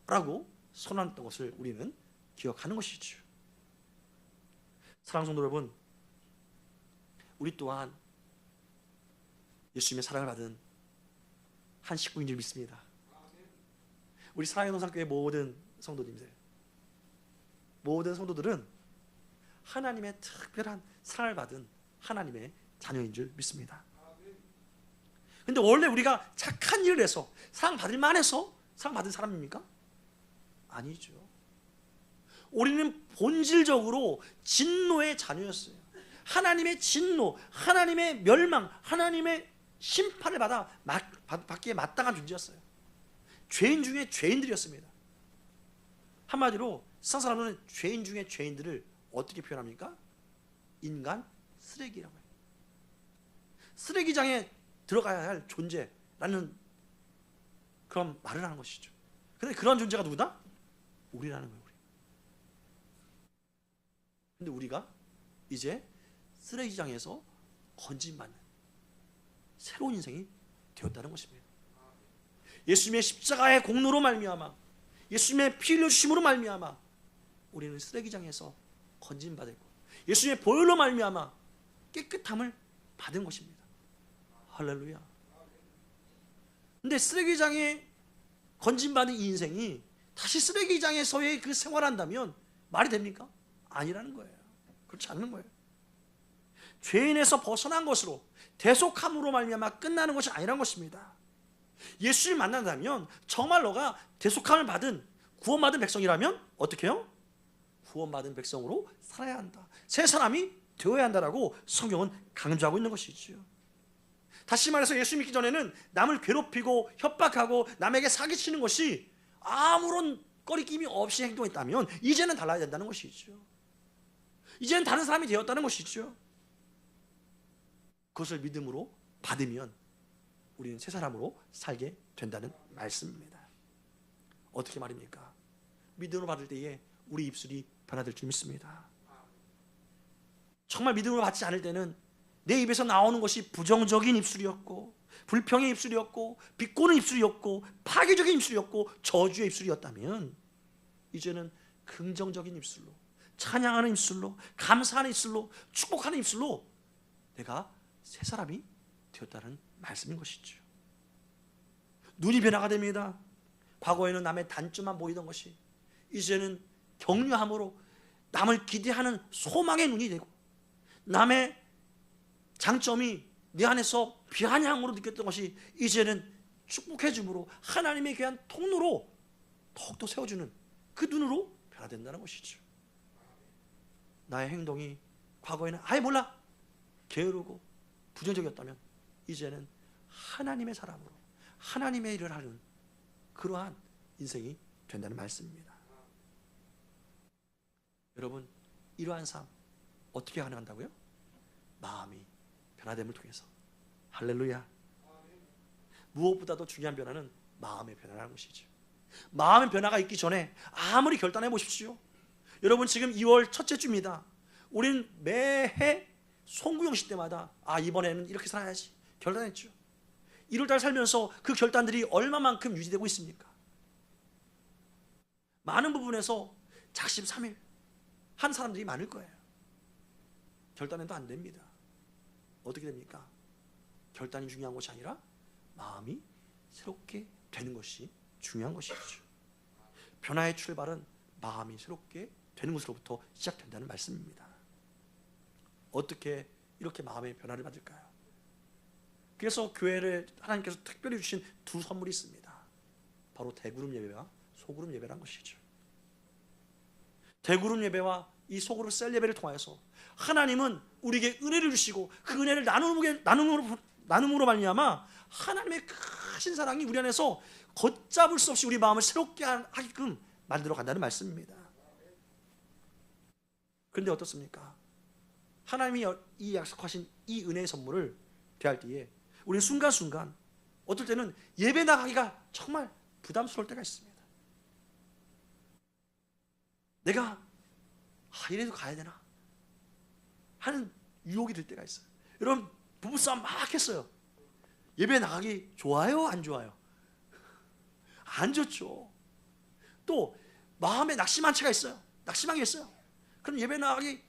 라고 선언했던 것을 우리는 기억하는 것이죠. 사랑하는 성도 여러분, 우리 또한 예수님의 사랑을 받은 한 식구인 줄 믿습니다. 우리 사랑의 동산교회 모든 성도님들, 모든 성도들은 하나님의 특별한 사랑을 받은 하나님의 자녀인 줄 믿습니다. 근데 원래 우리가 착한 일을 해서 사랑받을 만해서 사랑받은 사람입니까? 아니죠. 우리는 본질적으로 진노의 자녀였어요. 하나님의 진노, 하나님의 멸망, 하나님의 심판을 받기에 마땅한 존재였어요. 죄인 중에 죄인들이었습니다. 한마디로 세상 사람들은 죄인 중에 죄인들을 어떻게 표현합니까? 인간 쓰레기라고 해요. 쓰레기장에 들어가야 할 존재라는 그런 말을 하는 것이죠. 근데 그런 존재가 누구다? 우리라는 거예요. 우리. 근데 우리가 이제 쓰레기장에서 건진받는 새로운 인생이 되었다는 것입니다. 예수님의 십자가의 공로로 말미암아, 예수님의 피 흘려주심으로 말미암아 우리는 쓰레기장에서 건진받았고, 예수님의 보혈로 말미암아 깨끗함을 받은 것입니다. 할렐루야. 근데 쓰레기장에 건진받은 이 인생이 다시 쓰레기장에서의 그 생활한다면 말이 됩니까? 아니라는 거예요. 그렇지 않는 거예요. 죄인에서 벗어난 것으로, 대속함으로 말미암아 끝나는 것이 아니라는 것입니다. 예수를 만난다면 정말 너가 대속함을 받은, 구원받은 백성이라면 어떻게 해요? 구원받은 백성으로 살아야 한다, 새 사람이 되어야 한다라고 성경은 강조하고 있는 것이죠. 다시 말해서 예수 믿기 전에는 남을 괴롭히고 협박하고 남에게 사기치는 것이 아무런 꺼리낌이 없이 행동했다면 이제는 달라야 된다는 것이죠. 이제는 다른 사람이 되었다는 것이죠. 그것을 믿음으로 받으면 우리는 새 사람으로 살게 된다는 말씀입니다. 어떻게 말입니까? 믿음으로 받을 때에 우리 입술이 변화될 줄 믿습니다. 정말 믿음으로 받지 않을 때는 내 입에서 나오는 것이 부정적인 입술이었고, 불평의 입술이었고, 비꼬는 입술이었고, 파괴적인 입술이었고, 저주의 입술이었다면 이제는 긍정적인 입술로, 찬양하는 입술로, 감사하는 입술로, 축복하는 입술로 내가 새 사람이 되었다는 말씀인 것이죠. 눈이 변화가 됩니다. 과거에는 남의 단점만 보이던 것이 이제는 격려함으로 남을 기대하는 소망의 눈이 되고, 남의 장점이 내 안에서 비아냥으로 느꼈던 것이 이제는 축복해 줌으로 하나님의 귀한 통로로 더욱더 세워주는 그 눈으로 변화된다는 것이죠. 나의 행동이 과거에는 아예 몰라 게으르고 부정적이었다면 이제는 하나님의 사람으로 하나님의 일을 하는 그러한 인생이 된다는 말씀입니다. 여러분, 이러한 삶 어떻게 가능한다고요? 마음이 변화됨을 통해서. 할렐루야. 무엇보다도 중요한 변화는 마음의 변화라는 것이죠. 마음의 변화가 있기 전에 아무리 결단해 보십시오. 여러분, 지금 2월 첫째 주입니다. 우리는 매해 송구영식 때마다 이번에는 이렇게 살아야지 결단했죠. 1월달 살면서 그 결단들이 얼마만큼 유지되고 있습니까? 많은 부분에서 작심삼일 한 사람들이 많을 거예요. 결단해도 안 됩니다. 어떻게 됩니까? 결단이 중요한 것이 아니라 마음이 새롭게 되는 것이 중요한 것이죠. 변화의 출발은 마음이 새롭게 되는 것으로부터 시작된다는 말씀입니다. 어떻게 이렇게 마음의 변화를 받을까요? 그래서 교회를 하나님께서 특별히 주신 두 선물이 있습니다. 바로 대그룹 예배와 소그룹 예배란 것이죠. 대그룹 예배와 이 소그룹 셀 예배를 통하여서 하나님은 우리에게 은혜를 주시고 그 은혜를 나눔으로 말미암아 하나님의 크신 사랑이 우리 안에서 걷잡을 수 없이 우리 마음을 새롭게 하게끔 만들어 간다는 말씀입니다. 그런데 어떻습니까? 하나님이 이 약속하신 이 은혜의 선물을 대할 때에 우리는 순간순간 어떨 때는 예배 나가기가 정말 부담스러울 때가 있습니다. 내가 이래도 가야 되나 하는 유혹이 될 때가 있어요. 여러분, 부부싸움 막 했어요. 예배 나가기 좋아요? 안 좋아요? 안 좋죠. 또 마음에 낙심한 채가 있어요. 낙심한 게 있어요. 그럼 예배 나가기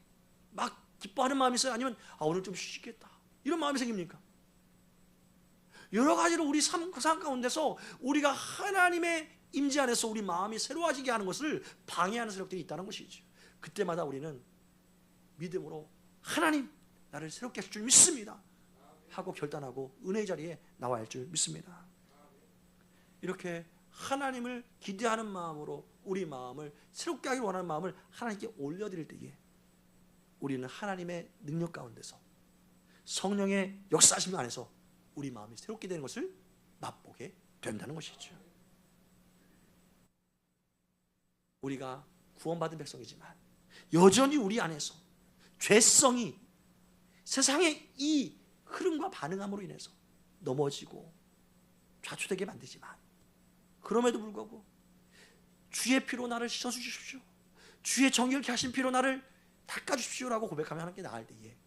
막 기뻐하는 마음이 있어요? 아니면 오늘 좀 쉬겠다 이런 마음이 생깁니까? 여러 가지로 우리 삶 가운데서 우리가 하나님의 임재 안에서 우리 마음이 새로워지게 하는 것을 방해하는 세력들이 있다는 것이죠. 그때마다 우리는 믿음으로 하나님 나를 새롭게 하실 줄 믿습니다 하고 결단하고 은혜의 자리에 나와야 할 줄 믿습니다. 이렇게 하나님을 기대하는 마음으로 우리 마음을 새롭게 하기를 원하는 마음을 하나님께 올려드릴 때에 우리는 하나님의 능력 가운데서 성령의 역사하심 안에서 우리 마음이 새롭게 되는 것을 맛보게 된다는 것이죠. 우리가 구원받은 백성이지만 여전히 우리 안에서 죄성이 세상의 이 흐름과 반응함으로 인해서 넘어지고 좌초되게 만들지만 그럼에도 불구하고 주의 피로 나를 씻어주십시오, 주의 정결케 하신 피로 나를 닦아주십시오라고 고백하면 하나님께 나갈 때에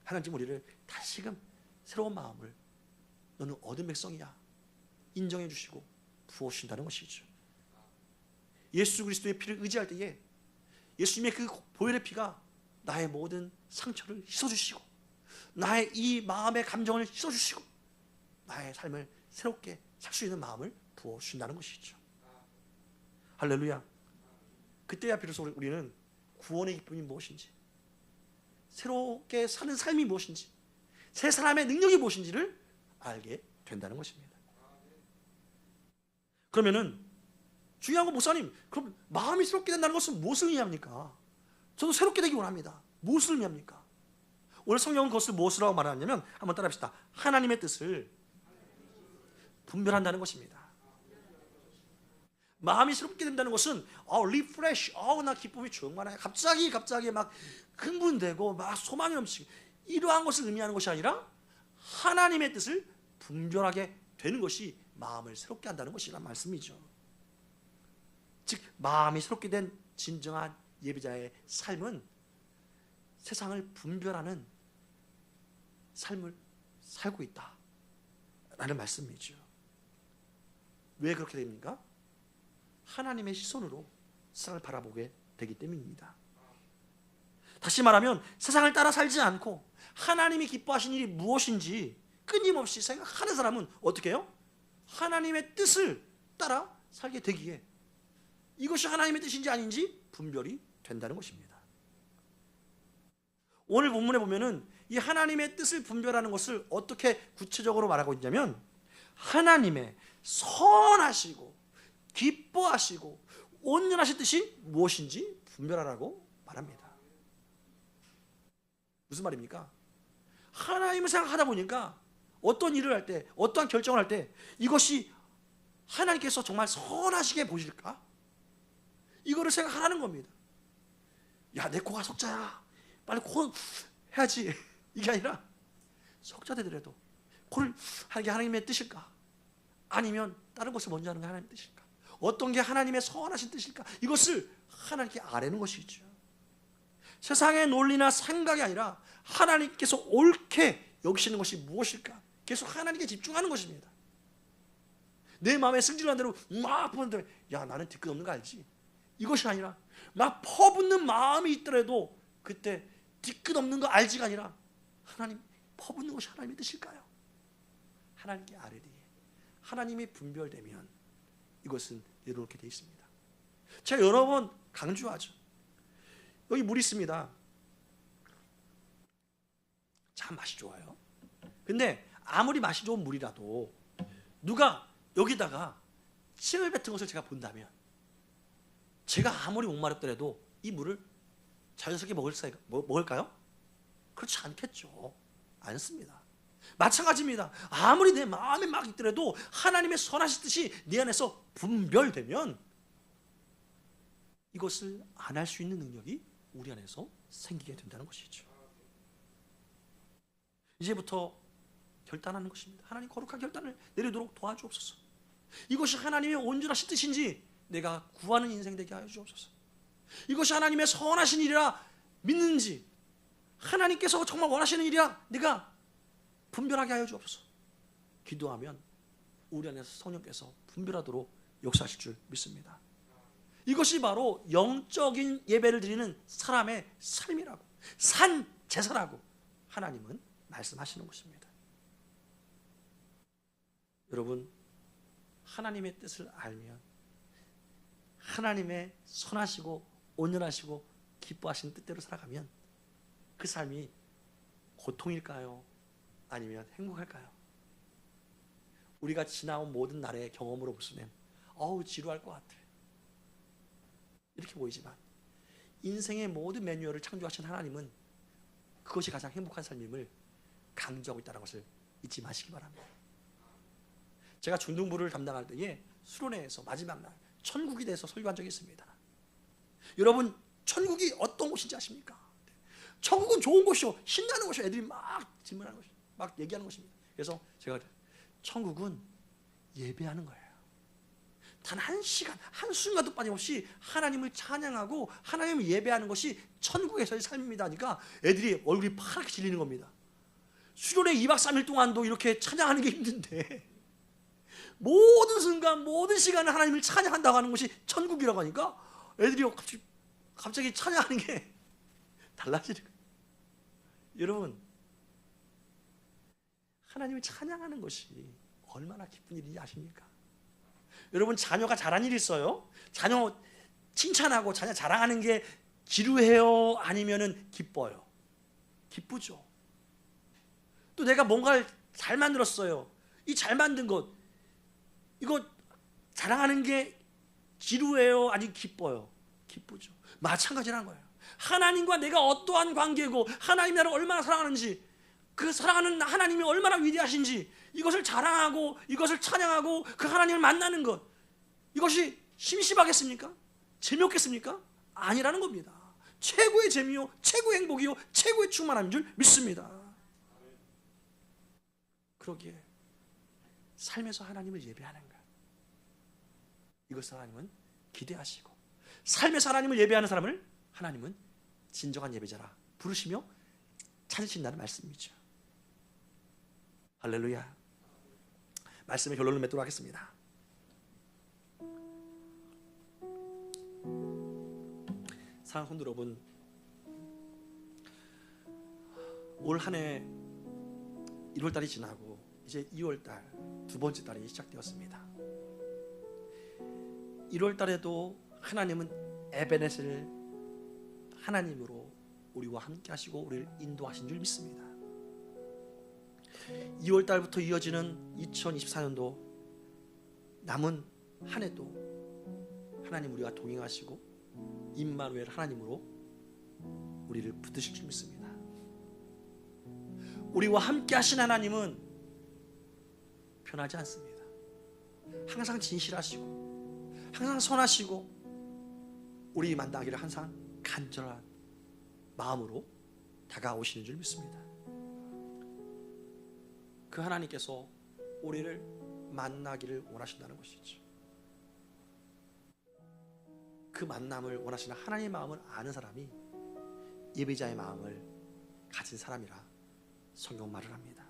하나님 우리를 다시금 새로운 마음을 너는 얻은 백성이야 인정해 주시고 부어주신다는 것이죠. 예수 그리스도의 피를 의지할 때에 예수님의 그 보혈의 피가 나의 모든 상처를 씻어주시고 나의 이 마음의 감정을 씻어주시고 나의 삶을 새롭게 살 수 있는 마음을 부어주신다는 것이죠. 할렐루야. 그때야 비로소 우리는 구원의 기쁨이 무엇인지, 새롭게 사는 삶이 무엇인지, 새 사람의 능력이 무엇인지를 알게 된다는 것입니다. 그러면은 중요한 건 목사님, 그럼 마음이 새롭게 된다는 것은 무엇을 의미합니까? 저도 새롭게 되기 원합니다. 무엇을 의미합니까? 오늘 성경은 그것을 무엇이라고 말하냐면 한번 따라합시다. 하나님의 뜻을 분별한다는 것입니다. 마음이 새롭게 된다는 것은 리프레시, 나 기쁨이 충만해, 갑자기 막 흥분되고 막 소망이 넘치고 이러한 것을 의미하는 것이 아니라 하나님의 뜻을 분별하게 되는 것이 마음을 새롭게 한다는 것이란 말씀이죠. 즉 마음이 새롭게 된 진정한 예배자의 삶은 세상을 분별하는 삶을 살고 있다라는 말씀이죠. 왜 그렇게 됩니까? 하나님의 시선으로 세상을 바라보게 되기 때문입니다. 다시 말하면 세상을 따라 살지 않고 하나님이 기뻐하신 일이 무엇인지 끊임없이 생각하는 사람은 어떻게 해요? 하나님의 뜻을 따라 살게 되기에 이것이 하나님의 뜻인지 아닌지 분별이 된다는 것입니다. 오늘 본문에 보면은 이 하나님의 뜻을 분별하는 것을 어떻게 구체적으로 말하고 있냐면 하나님의 선하시고 기뻐하시고 온전하신 뜻이 무엇인지 분별하라고 말합니다. 무슨 말입니까? 하나님을 생각하다 보니까 어떤 일을 할 때, 어떠한 결정을 할 때 이것이 하나님께서 정말 선하시게 보실까? 이거를 생각하라는 겁니다. 야, 내 코가 석자야, 빨리 코 해야지. 이게 아니라 석자 되더라도 코를 하는 게 하나님의 뜻일까? 아니면 다른 것을 먼저 하는 게 하나님의 뜻일까? 어떤 게 하나님의 선하신 뜻일까? 이것을 하나님께 아뢰는 것이죠. 세상의 논리나 생각이 아니라 하나님께서 옳게 여기시는 것이 무엇일까? 계속 하나님께 집중하는 것입니다. 내 마음에 승질난 대로 막 보는데 야, 나는 뒤끝 없는 거 알지? 이것이 아니라 막 퍼붓는 마음이 있더라도 그때 뒤끝 없는 거 알지가 아니라 하나님, 퍼붓는 것이 하나님의 뜻일까요? 하나님께 아뢰되 하나님이 분별되면 이것은 내려놓게 되어 있습니다. 제가 여러 번 강조하죠. 여기 물이 있습니다. 참 맛이 좋아요. 근데 아무리 맛이 좋은 물이라도 누가 여기다가 침을 뱉은 것을 제가 본다면 제가 아무리 목마르더라도 이 물을 자연스럽게 먹을까요? 그렇지 않겠죠. 않습니다. 마찬가지입니다. 아무리 내 마음에 막 있더라도 하나님의 선하신 뜻이 내 안에서 분별되면 이것을 안 할 수 있는 능력이 우리 안에서 생기게 된다는 것이죠. 이제부터 결단하는 것입니다. 하나님, 거룩한 결단을 내리도록 도와주옵소서. 이것이 하나님의 온전하신 뜻인지 내가 구하는 인생 되게 하여 주옵소서. 이것이 하나님의 선하신 일이라 믿는지, 하나님께서 정말 원하시는 일이라 내가 분별하게 하여 주옵소서. 기도하면 우리 안에서 성령께서 분별하도록 역사하실 줄 믿습니다. 이것이 바로 영적인 예배를 드리는 사람의 삶이라고, 산 제사라고 하나님은 말씀하시는 것입니다. 여러분, 하나님의 뜻을 알면, 하나님의 선하시고 온전하시고 기뻐하시는 뜻대로 살아가면 그 삶이 고통일까요? 아니면 행복할까요? 우리가 지나온 모든 날의 경험으로 보시면 지루할 것 같아, 이렇게 보이지만 인생의 모든 매뉴얼을 창조하신 하나님은 그것이 가장 행복한 삶임을 강조하고 있다는 것을 잊지 마시기 바랍니다. 제가 중등부를 담당할 때에 수련회에서 마지막 날 천국에 대해서 설교한 적이 있습니다. 여러분, 천국이 어떤 곳인지 아십니까? 천국은 좋은 곳이요, 신나는 곳이요. 애들이 막 질문하는 것이, 막 얘기하는 것입니다. 그래서 제가 천국은 예배하는 거예요. 단 한 시간, 한 순간도 빠짐없이 하나님을 찬양하고 하나님을 예배하는 것이 천국에서의 삶입니다 하니까 애들이 얼굴이 파랗게 질리는 겁니다. 수련회 2박 3일 동안도 이렇게 찬양하는 게 힘든데 모든 순간, 모든 시간을 하나님을 찬양한다고 하는 것이 천국이라고 하니까 애들이 갑자기 찬양하는 게 달라지는 거예요. 여러분, 하나님을 찬양하는 것이 얼마나 기쁜 일인지 아십니까? 여러분, 자녀가 잘한 일 있어요? 자녀 칭찬하고 자녀 자랑하는 게 지루해요? 아니면은 기뻐요? 기쁘죠. 또 내가 뭔가를 잘 만들었어요. 이 잘 만든 것, 이거 자랑하는 게 지루해요? 아니 기뻐요? 기쁘죠. 마찬가지라는 거예요. 하나님과 내가 어떠한 관계고 하나님 나를 얼마나 사랑하는지, 그 사랑하는 하나님이 얼마나 위대하신지 이것을 자랑하고 이것을 찬양하고 그 하나님을 만나는 것, 이것이 심심하겠습니까? 재미없겠습니까? 아니라는 겁니다. 최고의 재미요, 최고의 행복이요, 최고의 충만함인 줄 믿습니다. 그러기에 삶에서 하나님을 예배하는 것, 이것을 하나님은 기대하시고, 삶에서 하나님을 예배하는 사람을 하나님은 진정한 예배자라 부르시며 찾으신다는 말씀이죠. 할렐루야. 말씀의 결론을 맺도록 하겠습니다. 사랑하는 성도 여러분, 올 한 해 1월달이 지나고 이제 2월달 두 번째 달이 시작되었습니다. 1월달에도 하나님은 에베네셀 하나님으로 우리와 함께 하시고 우리를 인도하신 줄 믿습니다. 2월달부터 이어지는 2024년도 남은 한 해도 하나님 우리와 동행하시고 임마누엘 하나님으로 우리를 붙드실 줄 믿습니다. 우리와 함께 하신 하나님은 변하지 않습니다. 항상 진실하시고 항상 선하시고 우리 만나기를 항상 간절한 마음으로 다가오시는 줄 믿습니다. 그 하나님께서 우리를 만나기를 원하신다는 것이죠. 그 만남을 원하시는 하나님의 마음을 아는 사람이 예배자의 마음을 가진 사람이라 성경 말을 합니다.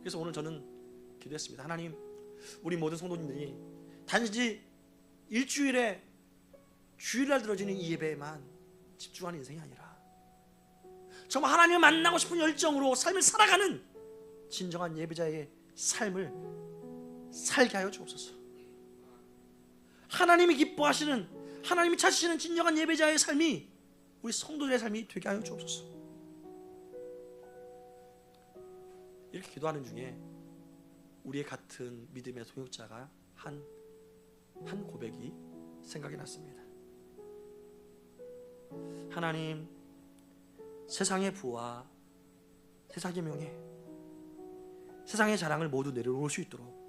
그래서 오늘 저는 기도했습니다. 하나님, 우리 모든 성도님들이 단지 일주일에 주일날 들어지는 이 예배에만 집중하는 인생이 아니라 정말 하나님을 만나고 싶은 열정으로 삶을 살아가는 진정한 예배자의 삶을 살게 하여 주옵소서. 하나님이 기뻐하시는, 하나님이 찾으시는 진정한 예배자의 삶이 우리 성도들의 삶이 되게 하여 주옵소서. 이렇게 기도하는 중에 우리의 같은 믿음의 동역자가 한 고백이 생각이 났습니다. 하나님, 세상의 부와 세상의 명예, 세상의 자랑을 모두 내려놓을 수 있도록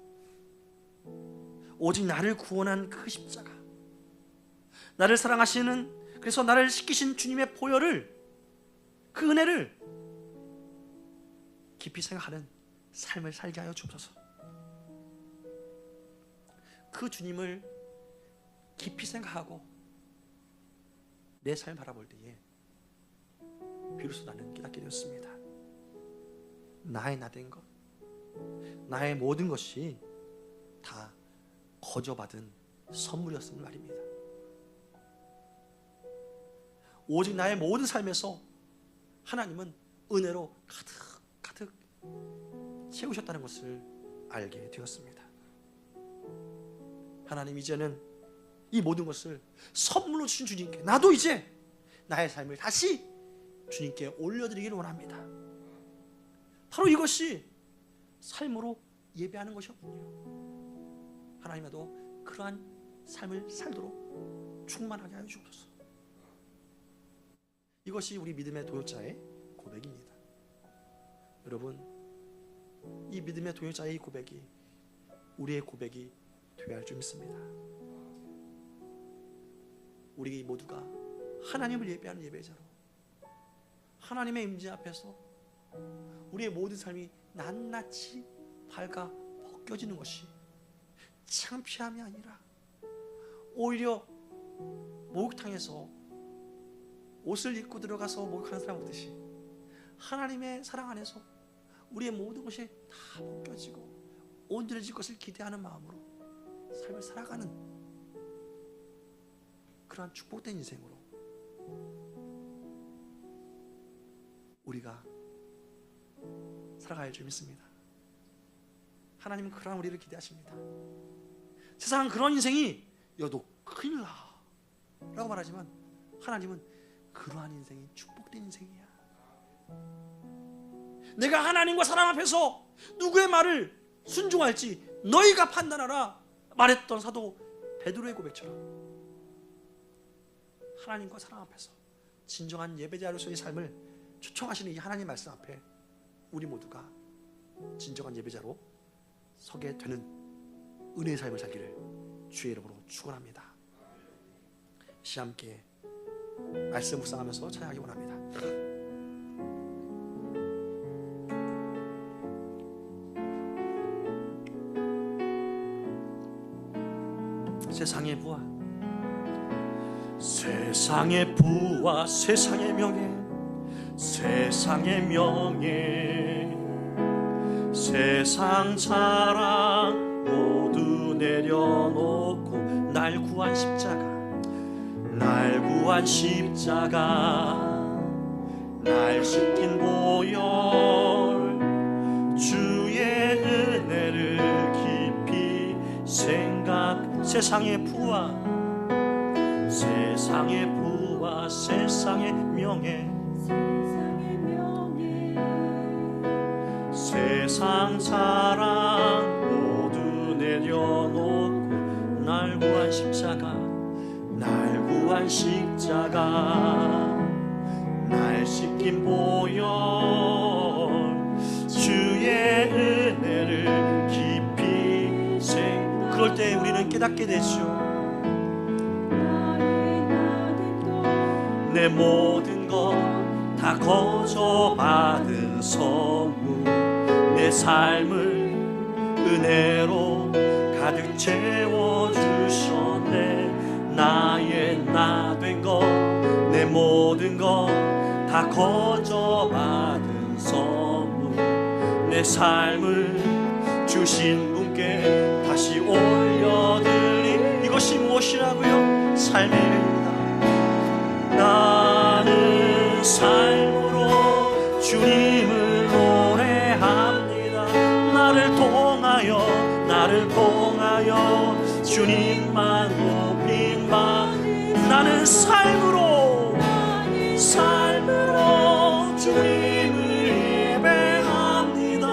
오직 나를 구원한 그 십자가, 나를 사랑하시는, 그래서 나를 시키신 주님의 보혈을, 그 은혜를 깊이 생각하는 삶을 살게 하여 주옵소서. 그 주님을 깊이 생각하고 내 삶을 바라볼 때에 비로소 나는 깨닫게 되었습니다. 나의 나된 것, 나의 모든 것이 다 거저받은 선물이었음을 말입니다. 오직 나의 모든 삶에서 하나님은 은혜로 가득 채우셨다는 것을 알게 되었습니다. 하나님, 이제는 이 모든 것을 선물로 주신 주님께 나도 이제 나의 삶을 다시 주님께 올려드리기를 원합니다. 바로 이것이 삶으로 예배하는 것이었군요. 하나님, 나도 그러한 삶을 살도록 충만하게 하여 주옵소서. 이것이 우리 믿음의 동역자의 고백입니다. 여러분, 이 믿음의 동역자의 고백이 우리의 고백이 되어야 할 줄 믿습니다. 우리 모두가 하나님을 예배하는 예배자로 하나님의 임재 앞에서 우리의 모든 삶이 낱낱이 밝아 벗겨지는 것이 창피함이 아니라 오히려 목욕탕에서 옷을 입고 들어가서 목욕하는 사람 보듯이 하나님의 사랑 안에서 우리의 모든 것이 다 벗겨지고 온전해질 것을 기대하는 마음으로 삶을 살아가는 그러한 축복된 인생으로 우리가 살아갈 줄 믿습니다. 하나님은 그러한 우리를 기대하십니다. 세상은 그런 인생이 너 큰일 나 라고 말하지만 하나님은 그러한 인생이 축복된 인생이야. 내가 하나님과 사람 앞에서 누구의 말을 순종할지 너희가 판단하라 말했던 사도 베드로의 고백처럼 하나님과 사람 앞에서 진정한 예배자로서의 삶을 초청하시는 이 하나님 말씀 앞에 우리 모두가 진정한 예배자로 서게 되는 은혜의 삶을 살기를 주의 이름으로 축원합니다. 시 함께 말씀 묵상하면서 찬양하기 원합니다. 세상의 부와 세상의 부와 세상의 명예, 세상의 명예, 세상 자랑 모두 내려놓고 날 구한 십자가, 날 구한 십자가, 날 씻긴 보혈, 주의 은혜를 깊이 생각. 세상의 부와 세상의 부와 세상의 명예, 세상 자랑 모두 내려놓고 날 구한 십자가, 날 구한 십자가, 날 씻긴 보혈, 주의 은혜를 깊이 그럴 때 우리는 깨닫게 되죠. 내 모든 것 다 거저 받은 선물, 내 삶을 은혜로 가득 채워주셨네. 나의 나 된 것, 내 모든 것 다 거저 받은 선물, 내 삶을 주신 분께 다시 올려드린 이것이 무엇이라고요? 삶의 은혜입니다. 나는 삶으로 주님을 노래합니다. 나를 통하여 주님만 높인 바, 나는 삶으로 주님을 예배합니다.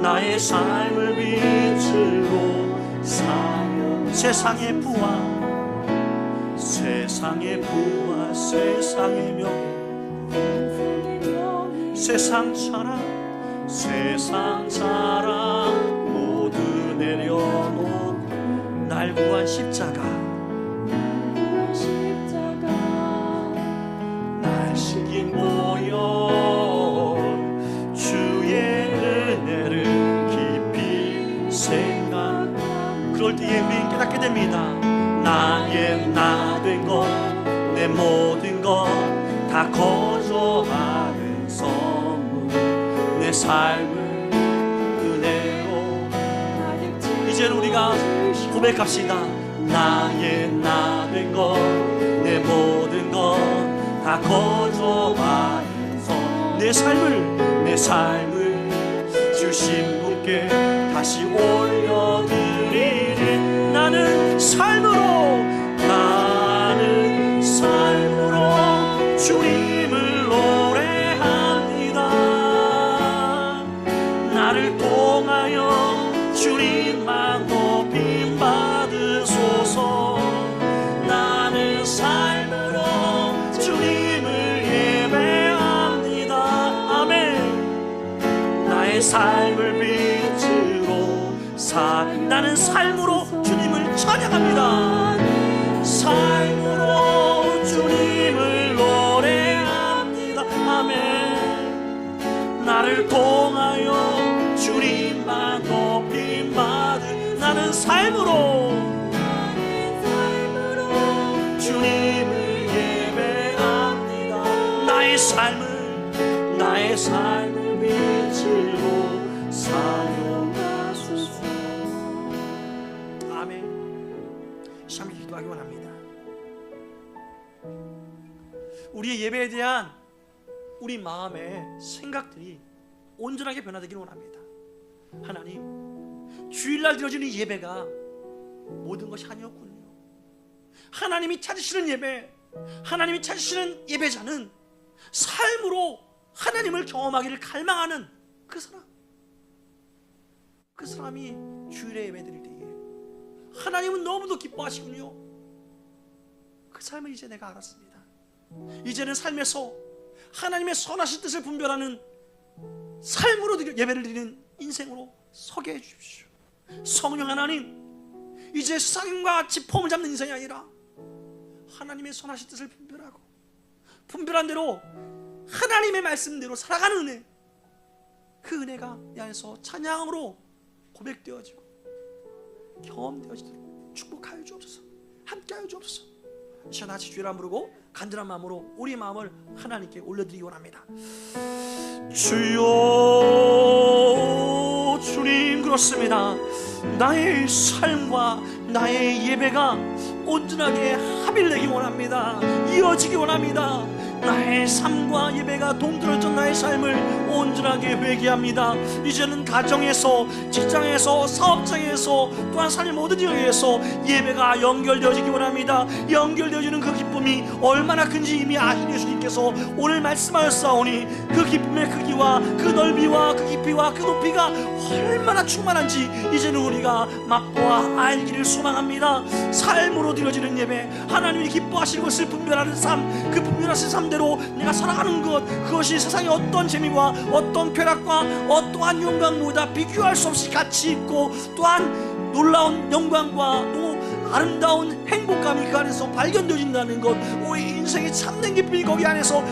나의 삶을 빛으로 사여 세상의 부와 세상의 세상의 부와 세상의 명예 세상 자랑 모두 내려놓고 날 구한 십자가 날 신긴 보혈 주의 은혜를 깊이 생각. 그럴 때에 우리 깨닫게 됩니다. 나의 나 된 것 내 모든 것 다 거저하는 선물 내 삶을 은혜로. 이제는 우리가 고백합시다. 나의 나 된 것 내 모든 것 다 거저하는 선 내 삶을 주신 분께 다시 올려드리리. 나는 삶으로 주님을 노래합니다. 나를 통하여 주님만 높임 받으소서. 나는 삶으로 주님을 예배합니다. 아멘. 나의 삶을 빛으로 나는 삶으로 주님을 찬양합니다. 삶으로 주님을 노래합니다. 아멘. 나를 통하여 주님만 높임 받은 나는 삶으로 주님을 예배합니다. 나의 삶을 빛으로 사용하소서. 아멘. 시험히 기도하기 원합니다. 우리의 예배에 대한 우리 마음의 생각들이 온전하게 변화되기를 원합니다. 하나님, 주일날 드려지는 예배가 모든 것이 아니었군요. 하나님이 찾으시는 예배, 하나님이 찾으시는 예배자는 삶으로 하나님을 경험하기를 갈망하는 그 사람이 주일에 예배 드릴 때에 하나님은 너무도 기뻐하시군요. 그 삶을 이제 내가 알았습니다. 이제는 삶에서 하나님의 선하신 뜻을 분별하는 삶으로 예배를 드리는 인생으로 서게 해주십시오. 성령 하나님, 이제 세상과 같이 폼을 잡는 인생이 아니라 하나님의 선하신 뜻을 분별하고 분별한 대로 하나님의 말씀대로 살아가는 은혜, 그 은혜가 내 안에서 찬양으로 고백되어지고 경험되어지도록 축복하여 주옵소서. 함께하여 주옵소서. 이 시간 같이 주의 이름 부르고 간절한 마음으로 우리 마음을 하나님께 올려드리기 원합니다. 주여, 주님, 그렇습니다. 나의 삶과 나의 예배가 온전하게 합일되기 원합니다. 이어지기 원합니다. 나의 삶과 예배가 동떨어졌던 나의 삶을 온전하게 회개합니다. 이제는 가정에서, 직장에서, 사업장에서, 또한 삶의 모든 영역에서 예배가 연결되어지기 원합니다. 연결되어지는 그 기쁨이 얼마나 큰지 이미 아신 예수님께서 오늘 말씀하셨사오니 그 기쁨의 크기와 그 넓이와 그 깊이와 그 높이가 얼마나 충만한지 이제는 우리가 맛보아 알기를 소망합니다. 삶으로 드려지는 예배, 하나님이 기뻐하시는 것을 분별하는 삶, 그 분별하신 삶 대로 내가 살아가는 것, 그것이 세상의 어떤 재미와 어떤 쾌락과 어떠한 영광보다 비교할 수 없이 가치 있고 또한 놀라운 영광과 또 아름다운 행복감이 그 안에서 발견되어진다는 것, 우리 인생의 참된 기쁨이 거기 안에서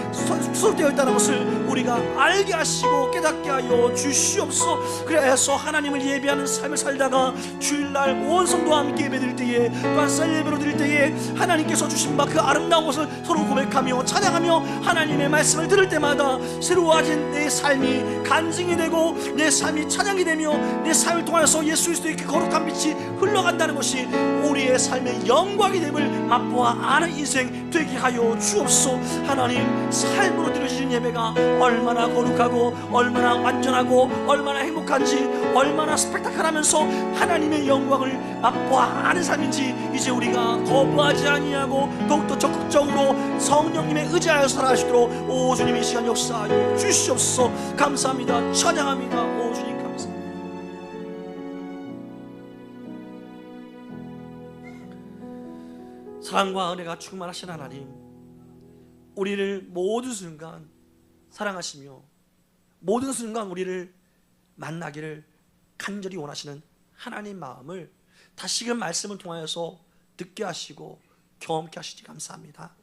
수록되어 있다는 것을 우리가 알게 하시고 깨닫게 하여 주시옵소서. 그래서 하나님을 예배하는 삶을 살다가 주일날 온 성도와 함께 예배드릴 때에 또한 셀 예배로 드릴 때에 하나님께서 주신 바 그 아름다운 것을 서로 고백하며 찬양하며 하나님의 말씀을 들을 때마다 새로워진 내 삶이 간증이 되고 내 삶이 찬양이 되며 내 삶을 통해서 예수 그리스도의 그 거룩한 빛이 흘러간다는 것이 우리의 삶의 영광이 됨을 맛보아 아는 인생 되게 하여 주옵소서. 하나님, 삶으로 드려지는 예배가 얼마나 거룩하고 얼마나 완전하고 얼마나 행복한지 얼마나 스펙타클하면서 하나님의 영광을 맛보아 아는 삶인지 이제 우리가 거부하지 아니하고 더욱더 적극적으로 성령님의 의지하여 살아가시도록 오 주님 이 시간 역사하여 주시옵소서. 감사합니다. 찬양합니다. 오 주님 감사합니다. 사랑과 은혜가 충만하신 하나님, 우리를 모든 순간 사랑하시며 모든 순간 우리를 만나기를 간절히 원하시는 하나님 마음을 다시금 말씀을 통하여서 듣게 하시고 경험케 하시니 감사합니다.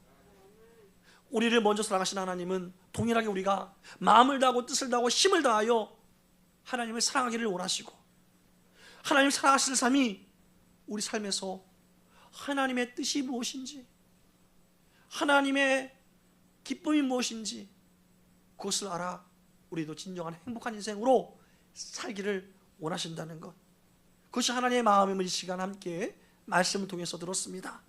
우리를 먼저 사랑하신 하나님은 동일하게 우리가 마음을 다하고 뜻을 다하고 힘을 다하여 하나님을 사랑하기를 원하시고, 하나님을 사랑하시는 삶이 우리 삶에서 하나님의 뜻이 무엇인지, 하나님의 기쁨이 무엇인지 그것을 알아 우리도 진정한 행복한 인생으로 살기를 원하신다는 것, 그것이 하나님의 마음임을 이 시간 함께 말씀을 통해서 들었습니다.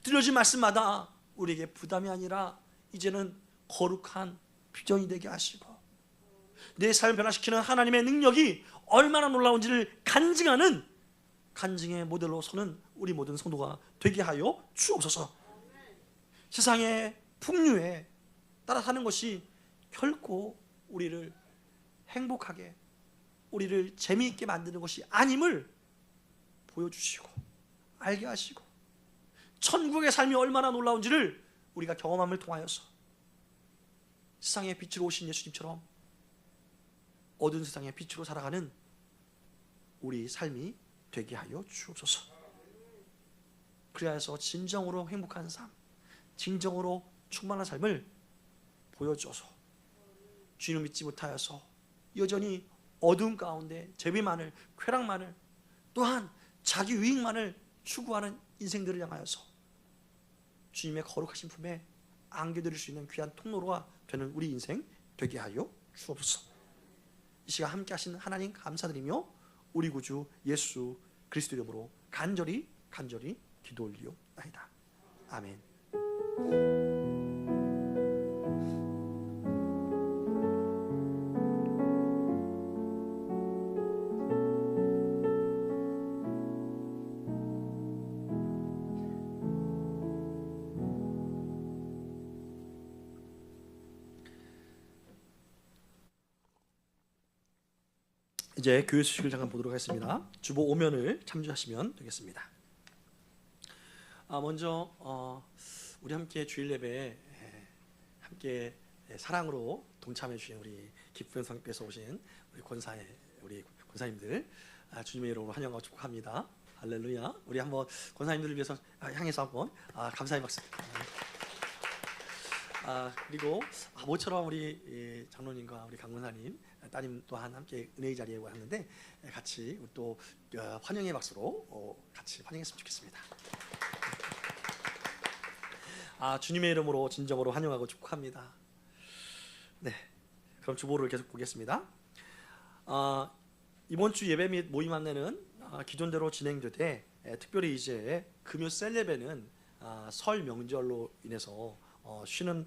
들려진 말씀마다 우리에게 부담이 아니라 이제는 거룩한 표정이 되게 하시고, 내 삶을 변화시키는 하나님의 능력이 얼마나 놀라운지를 간증하는 간증의 모델로 서는 우리 모든 성도가 되게 하여 주옵소서. 세상의 풍류에 따라 사는 것이 결코 우리를 행복하게, 우리를 재미있게 만드는 것이 아님을 보여주시고 알게 하시고, 천국의 삶이 얼마나 놀라운지를 우리가 경험함을 통하여서 세상의 빛으로 오신 예수님처럼 어두운 세상의 빛으로 살아가는 우리 삶이 되게 하여 주옵소서. 그리하여서 진정으로 행복한 삶, 진정으로 충만한 삶을 보여줘서 주님을 믿지 못하여서 여전히 어두운 가운데 재미만을, 쾌락만을, 또한 자기 유익만을 추구하는 인생들을 향하여서 주님의 거룩하신 품에 안겨드릴 수 있는 귀한 통로가 되는 우리 인생 되게 하여 주옵소서. 이 시간 함께 하신 하나님 감사드리며 우리 구주 예수 그리스도 이름으로 간절히 기도 올리옵나이다. 아멘. 이제 교회 소식을 잠깐 보도록 하겠습니다. 주보 5면을 참조하시면 되겠습니다. 먼저 우리 함께 주일 예배에 함께 사랑으로 동참해 주신 우리 기쁨 성께서 오신 우리 권사님들 주님의 이름으로 환영하고 축복합니다. 할렐루야. 우리 한번 권사님들을 위해서 향해서 한번 감사의 박수. 그리고 모처럼 우리 장로님과 우리 강문사님 따님 또한 함께 은혜의 자리에 왔는데 같이 또 환영의 박수로 같이 환영했으면 좋겠습니다. 주님의 이름으로 진정으로 환영하고 축복합니다. 네, 그럼 주보를 계속 보겠습니다. 이번 주 예배 및 모임 안내는 기존대로 진행되되 특별히 이제 금요 셀레베는 설 명절로 인해서 쉬는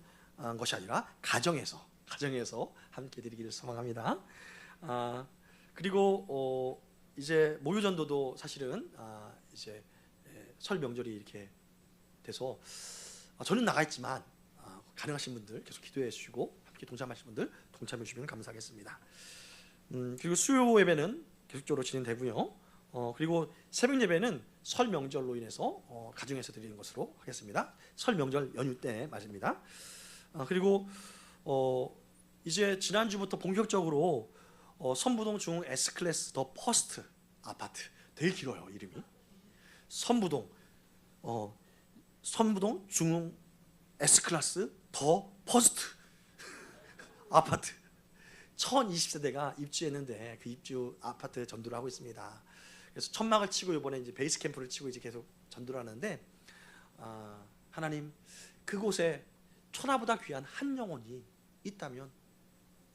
것이 아니라 가정에서 함께 드리기를 소망합니다. 그리고 이제 모유전도도 사실은 이제 설 명절이 이렇게 돼서 저는 나가 있지만 가능하신 분들 계속 기도해 주시고 함께 동참하신 분들 동참해 주시면 감사하겠습니다. 그리고 수요 예배는 계속적으로 진행되고요. 그리고 새벽 예배는 설 명절로 인해서 가정에서 드리는 것으로 하겠습니다. 설 명절 연휴 때 맞습니다. 그리고 이제 지난주부터 본격적으로 선부동 중 S클래스 더 퍼스트 아파트, 되게 길어요 이름이. 선부동 중 S클래스 더 퍼스트 아파트 1020세대가 입주했는데 그 입주 아파트 전도를 하고 있습니다. 그래서 천막을 치고 이번에 이제 베이스 캠프를 치고 이제 계속 전도를 하는데 하나님 그곳에 천하보다 귀한 한 영혼이 있다면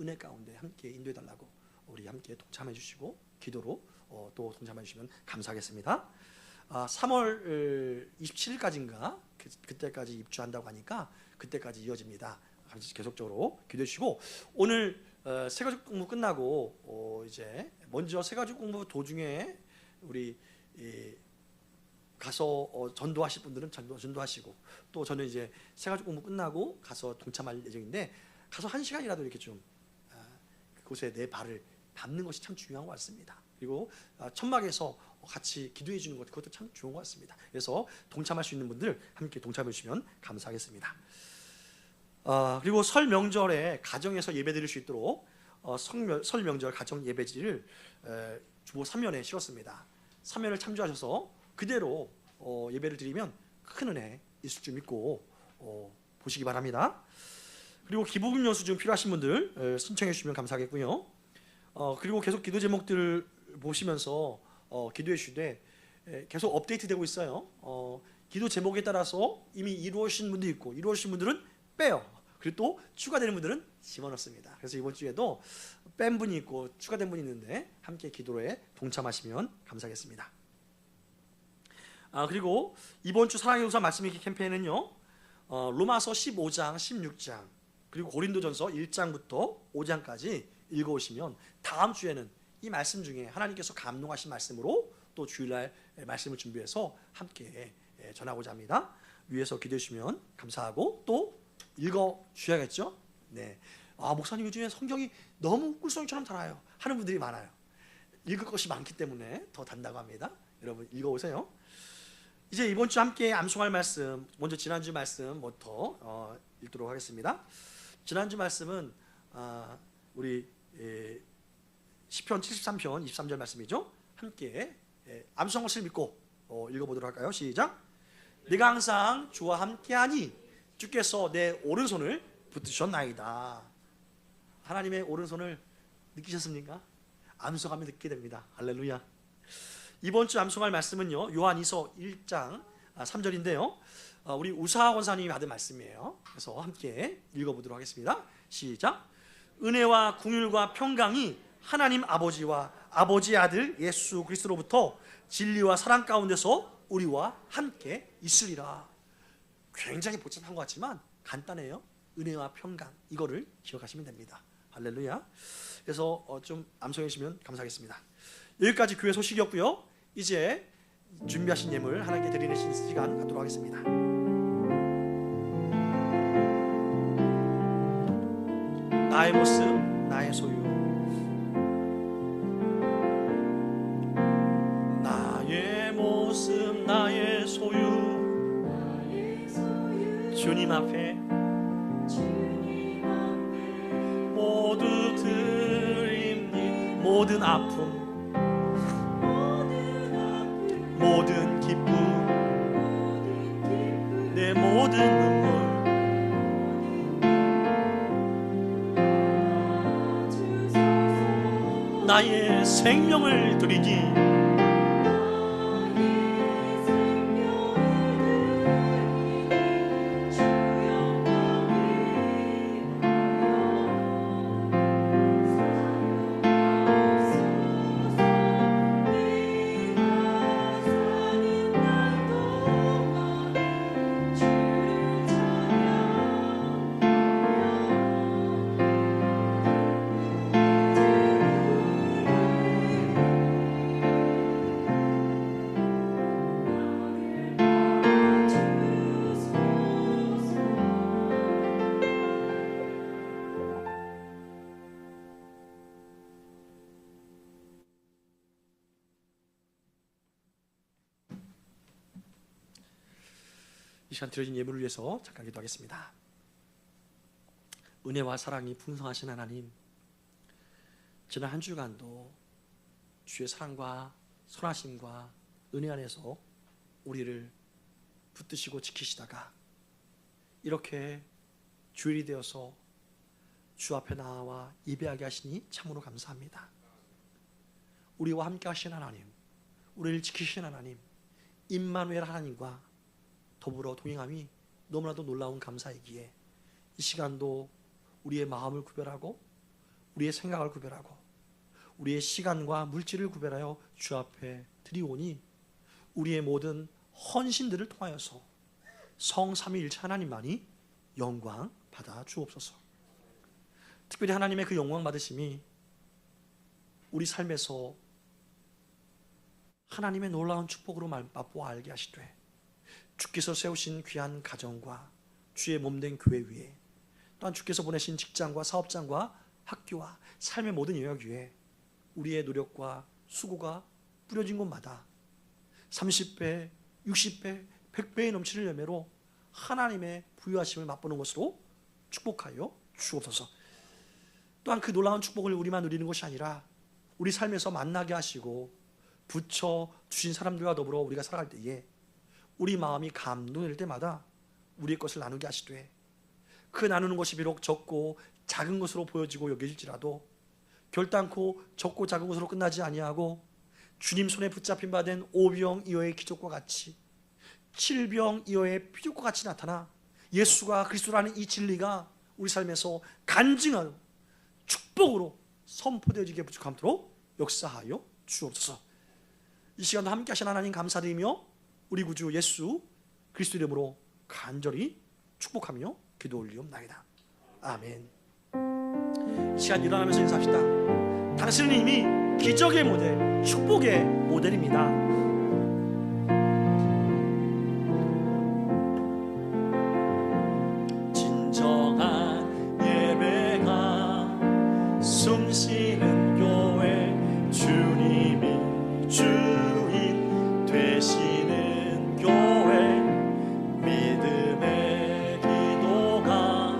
은혜 가운데 함께 인도해 달라고 우리 함께 동참해 주시고 기도로 또 동참해 주시면 감사하겠습니다. 3월 27일까지인가 그때까지 입주한다고 하니까 그때까지 이어집니다. 계속적으로 기도해 주시고 오늘 세가족 공부 끝나고 이제 먼저 세가족 공부 도중에 우리 가서 전도하실 분들은 전도하시고 또 저는 이제 세가족 공부 끝나고 가서 동참할 예정인데 가서 1시간이라도 이렇게 좀 그곳에 내 발을 밟는 것이 참 중요한 것 같습니다. 그리고 천막에서 같이 기도해 주는 것, 그것도 참 좋은 것 같습니다. 그래서 동참할 수 있는 분들 함께 동참해 주시면 감사하겠습니다. 그리고 설 명절에 가정에서 예배 드릴 수 있도록 설 명절 가정 예배지를 주보 3면에 실었습니다. 3면을 참조하셔서 그대로 예배를 드리면 큰 은혜 있을 줄 믿고 보시기 바랍니다. 그리고 기부금 영수증 필요하신 분들 신청해 주시면 감사하겠고요. 그리고 계속 기도 제목들을 보시면서 기도해 주시되 계속 업데이트되고 있어요. 기도 제목에 따라서 이미 이루어진 분도 있고 이루어진 분들은 빼요. 그리고 또 추가되는 분들은 집어넣습니다. 그래서 이번 주에도 뺀 분이 있고 추가된 분이 있는데 함께 기도에 동참하시면 감사하겠습니다. 그리고 이번 주 사랑의 우산 말씀 읽기 캠페인은요, 로마서 15장, 16장 그리고 고린도전서 1장부터 5장까지 읽어오시면 다음 주에는 이 말씀 중에 하나님께서 감동하신 말씀으로 또 주일날 말씀을 준비해서 함께 전하고자 합니다. 위에서 기도해 주시면 감사하고 또 읽어 주셔야겠죠. 네. 목사님 요즘에 성경이 너무 꿀송이처럼 달아요 하는 분들이 많아요. 읽을 것이 많기 때문에 더 단다고 합니다. 여러분 읽어오세요. 이제 이번 주 함께 암송할 말씀, 먼저 지난주 말씀부터 읽도록 하겠습니다. 지난주 말씀은 우리 시편 73편 23절 말씀이죠. 함께 암송한 것을 믿고 읽어보도록 할까요? 시작. 내가 항상 주와 함께하니 주께서 내 오른손을 붙드셨나이다. 하나님의 오른손을 느끼셨습니까? 암송하면 느끼게 됩니다. 할렐루야. 이번 주 암송할 말씀은요, 요한이서 1장 3절인데요 우리 우사 원사님이 받은 말씀이에요. 그래서 함께 읽어보도록 하겠습니다. 시작. 은혜와 긍휼과 평강이 하나님 아버지와 아버지의 아들 예수 그리스도로부터 진리와 사랑 가운데서 우리와 함께 있으리라. 굉장히 복잡한 것 같지만 간단해요. 은혜와 평강, 이거를 기억하시면 됩니다. 할렐루야. 그래서 좀 암송해 주시면 감사하겠습니다. 여기까지 교회 소식이었고요. 이제 준비하신 예물 하나님께 드리는 시간 갖도록 하겠습니다. 나의 모습, 나의 소유. 나의 모습, 나의 소유. 주님 앞에 모두 드립니다. 모든 아픔, 모든 기쁨, 내 모든 눈물, 나의 생명을 드리니 이 시간 드려진 예물을 위해서 잠깐 기도하겠습니다. 은혜와 사랑이 풍성하신 하나님, 지난 한 주간도 주의 사랑과 선하심과 은혜 안에서 우리를 붙드시고 지키시다가 이렇게 주일이 되어서 주 앞에 나와 예배하게 하시니 참으로 감사합니다. 우리와 함께 하신 하나님, 우리를 지키신 하나님, 임마누엘 하나님과 더불어 동행함이 너무나도 놀라운 감사이기에 이 시간도 우리의 마음을 구별하고 우리의 생각을 구별하고 우리의 시간과 물질을 구별하여 주 앞에 드리오니 우리의 모든 헌신들을 통하여서 성삼위일체 하나님만이 영광 받아 주옵소서. 특별히 하나님의 그 영광 받으심이 우리 삶에서 하나님의 놀라운 축복으로 맛보아 알게 하시되 주께서 세우신 귀한 가정과 주의 몸된 교회 위에 또한 주께서 보내신 직장과 사업장과 학교와 삶의 모든 영역 위에 우리의 노력과 수고가 뿌려진 곳마다 30배, 60배, 100배의 넘치는 열매로 하나님의 부유하심을 맛보는 것으로 축복하여 주옵소서. 또한 그 놀라운 축복을 우리만 누리는 것이 아니라 우리 삶에서 만나게 하시고 붙여 주신 사람들과 더불어 우리가 살아갈 때에 우리 마음이 감동될 때마다 우리의 것을 나누게 하시되, 그 나누는 것이 비록 적고 작은 것으로 보여지고 여겨질지라도 결단코 적고 작은 것으로 끝나지 아니하고 주님 손에 붙잡힌 바 된 오병이어의 기적과 같이, 칠병이어의 표적과 같이 나타나 예수가 그리스도라는 이 진리가 우리 삶에서 간증하여 축복으로 선포되어지게 부족함도록 역사하여 주옵소서. 이 시간도 함께 하신 하나님 감사드리며 우리 구주 예수 그리스도 이름으로 간절히 축복하며 기도 올리옵나이다. 아멘. 이 시간 일어나면서 인사합시다. 당신은 이미 기적의 모델, 축복의 모델입니다. 진정한 예배가 숨쉬는 교회, 주님이 주인 되시는 교회, 믿음의 기도가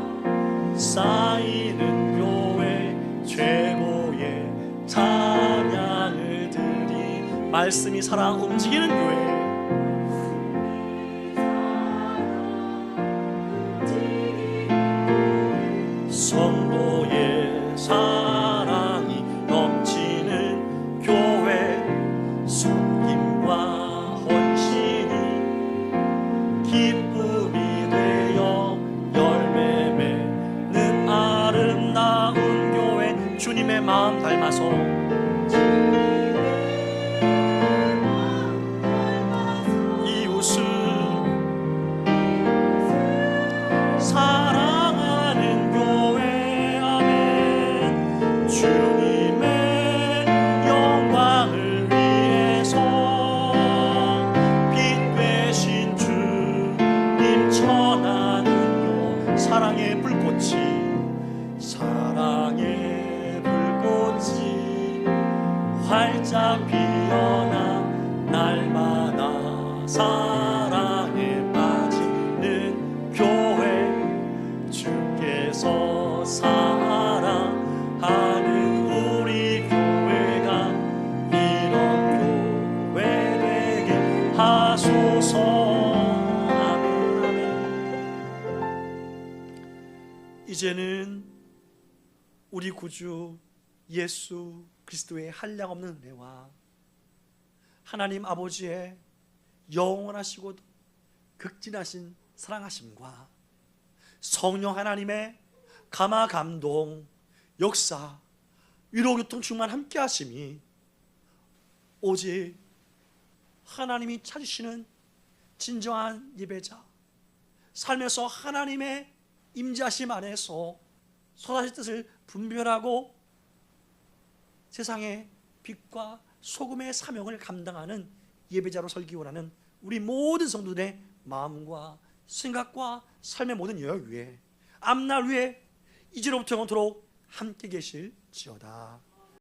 쌓이는 교회, 최고의 찬양을 드리, 말씀이 살아 움직이는 교회, 성도의 사랑이 넘치는 교회, 섬김과 헌신이 기쁨이 되어 열매 맺는 아름다운 교회, 주님의 마음 닮아서 이웃을 사랑하는 교회, 아멘. 주님의 영광을 위해서 빛 되신 주님 전하는 요 사랑의 불꽃이, 사랑의 불꽃이 활짝 피어나 날마다 사랑에 빠지는 교회, 주께서 사랑하는 우리 교회가 이런 교회 되게 하소서. 아멘, 아멘. 이제는 우리 구주 예수 그리스도의 한량없는 은혜와 하나님 아버지의 영원하시고 극진하신 사랑하심과 성령 하나님의 감화 감동 역사 위로 교통 충만 함께 하심이 오직 하나님이 찾으시는 진정한 예배자, 삶에서 하나님의 임재하심 안에서 선하신 뜻을 분별하고 세상의 빛과 소금의 사명을 감당하는 예배자로 설기 원하는 우리 모든 성도들의 마음과 생각과 삶의 모든 여역 위에 앞날 위에 이제로부터 영원토록 함께 계실지어다.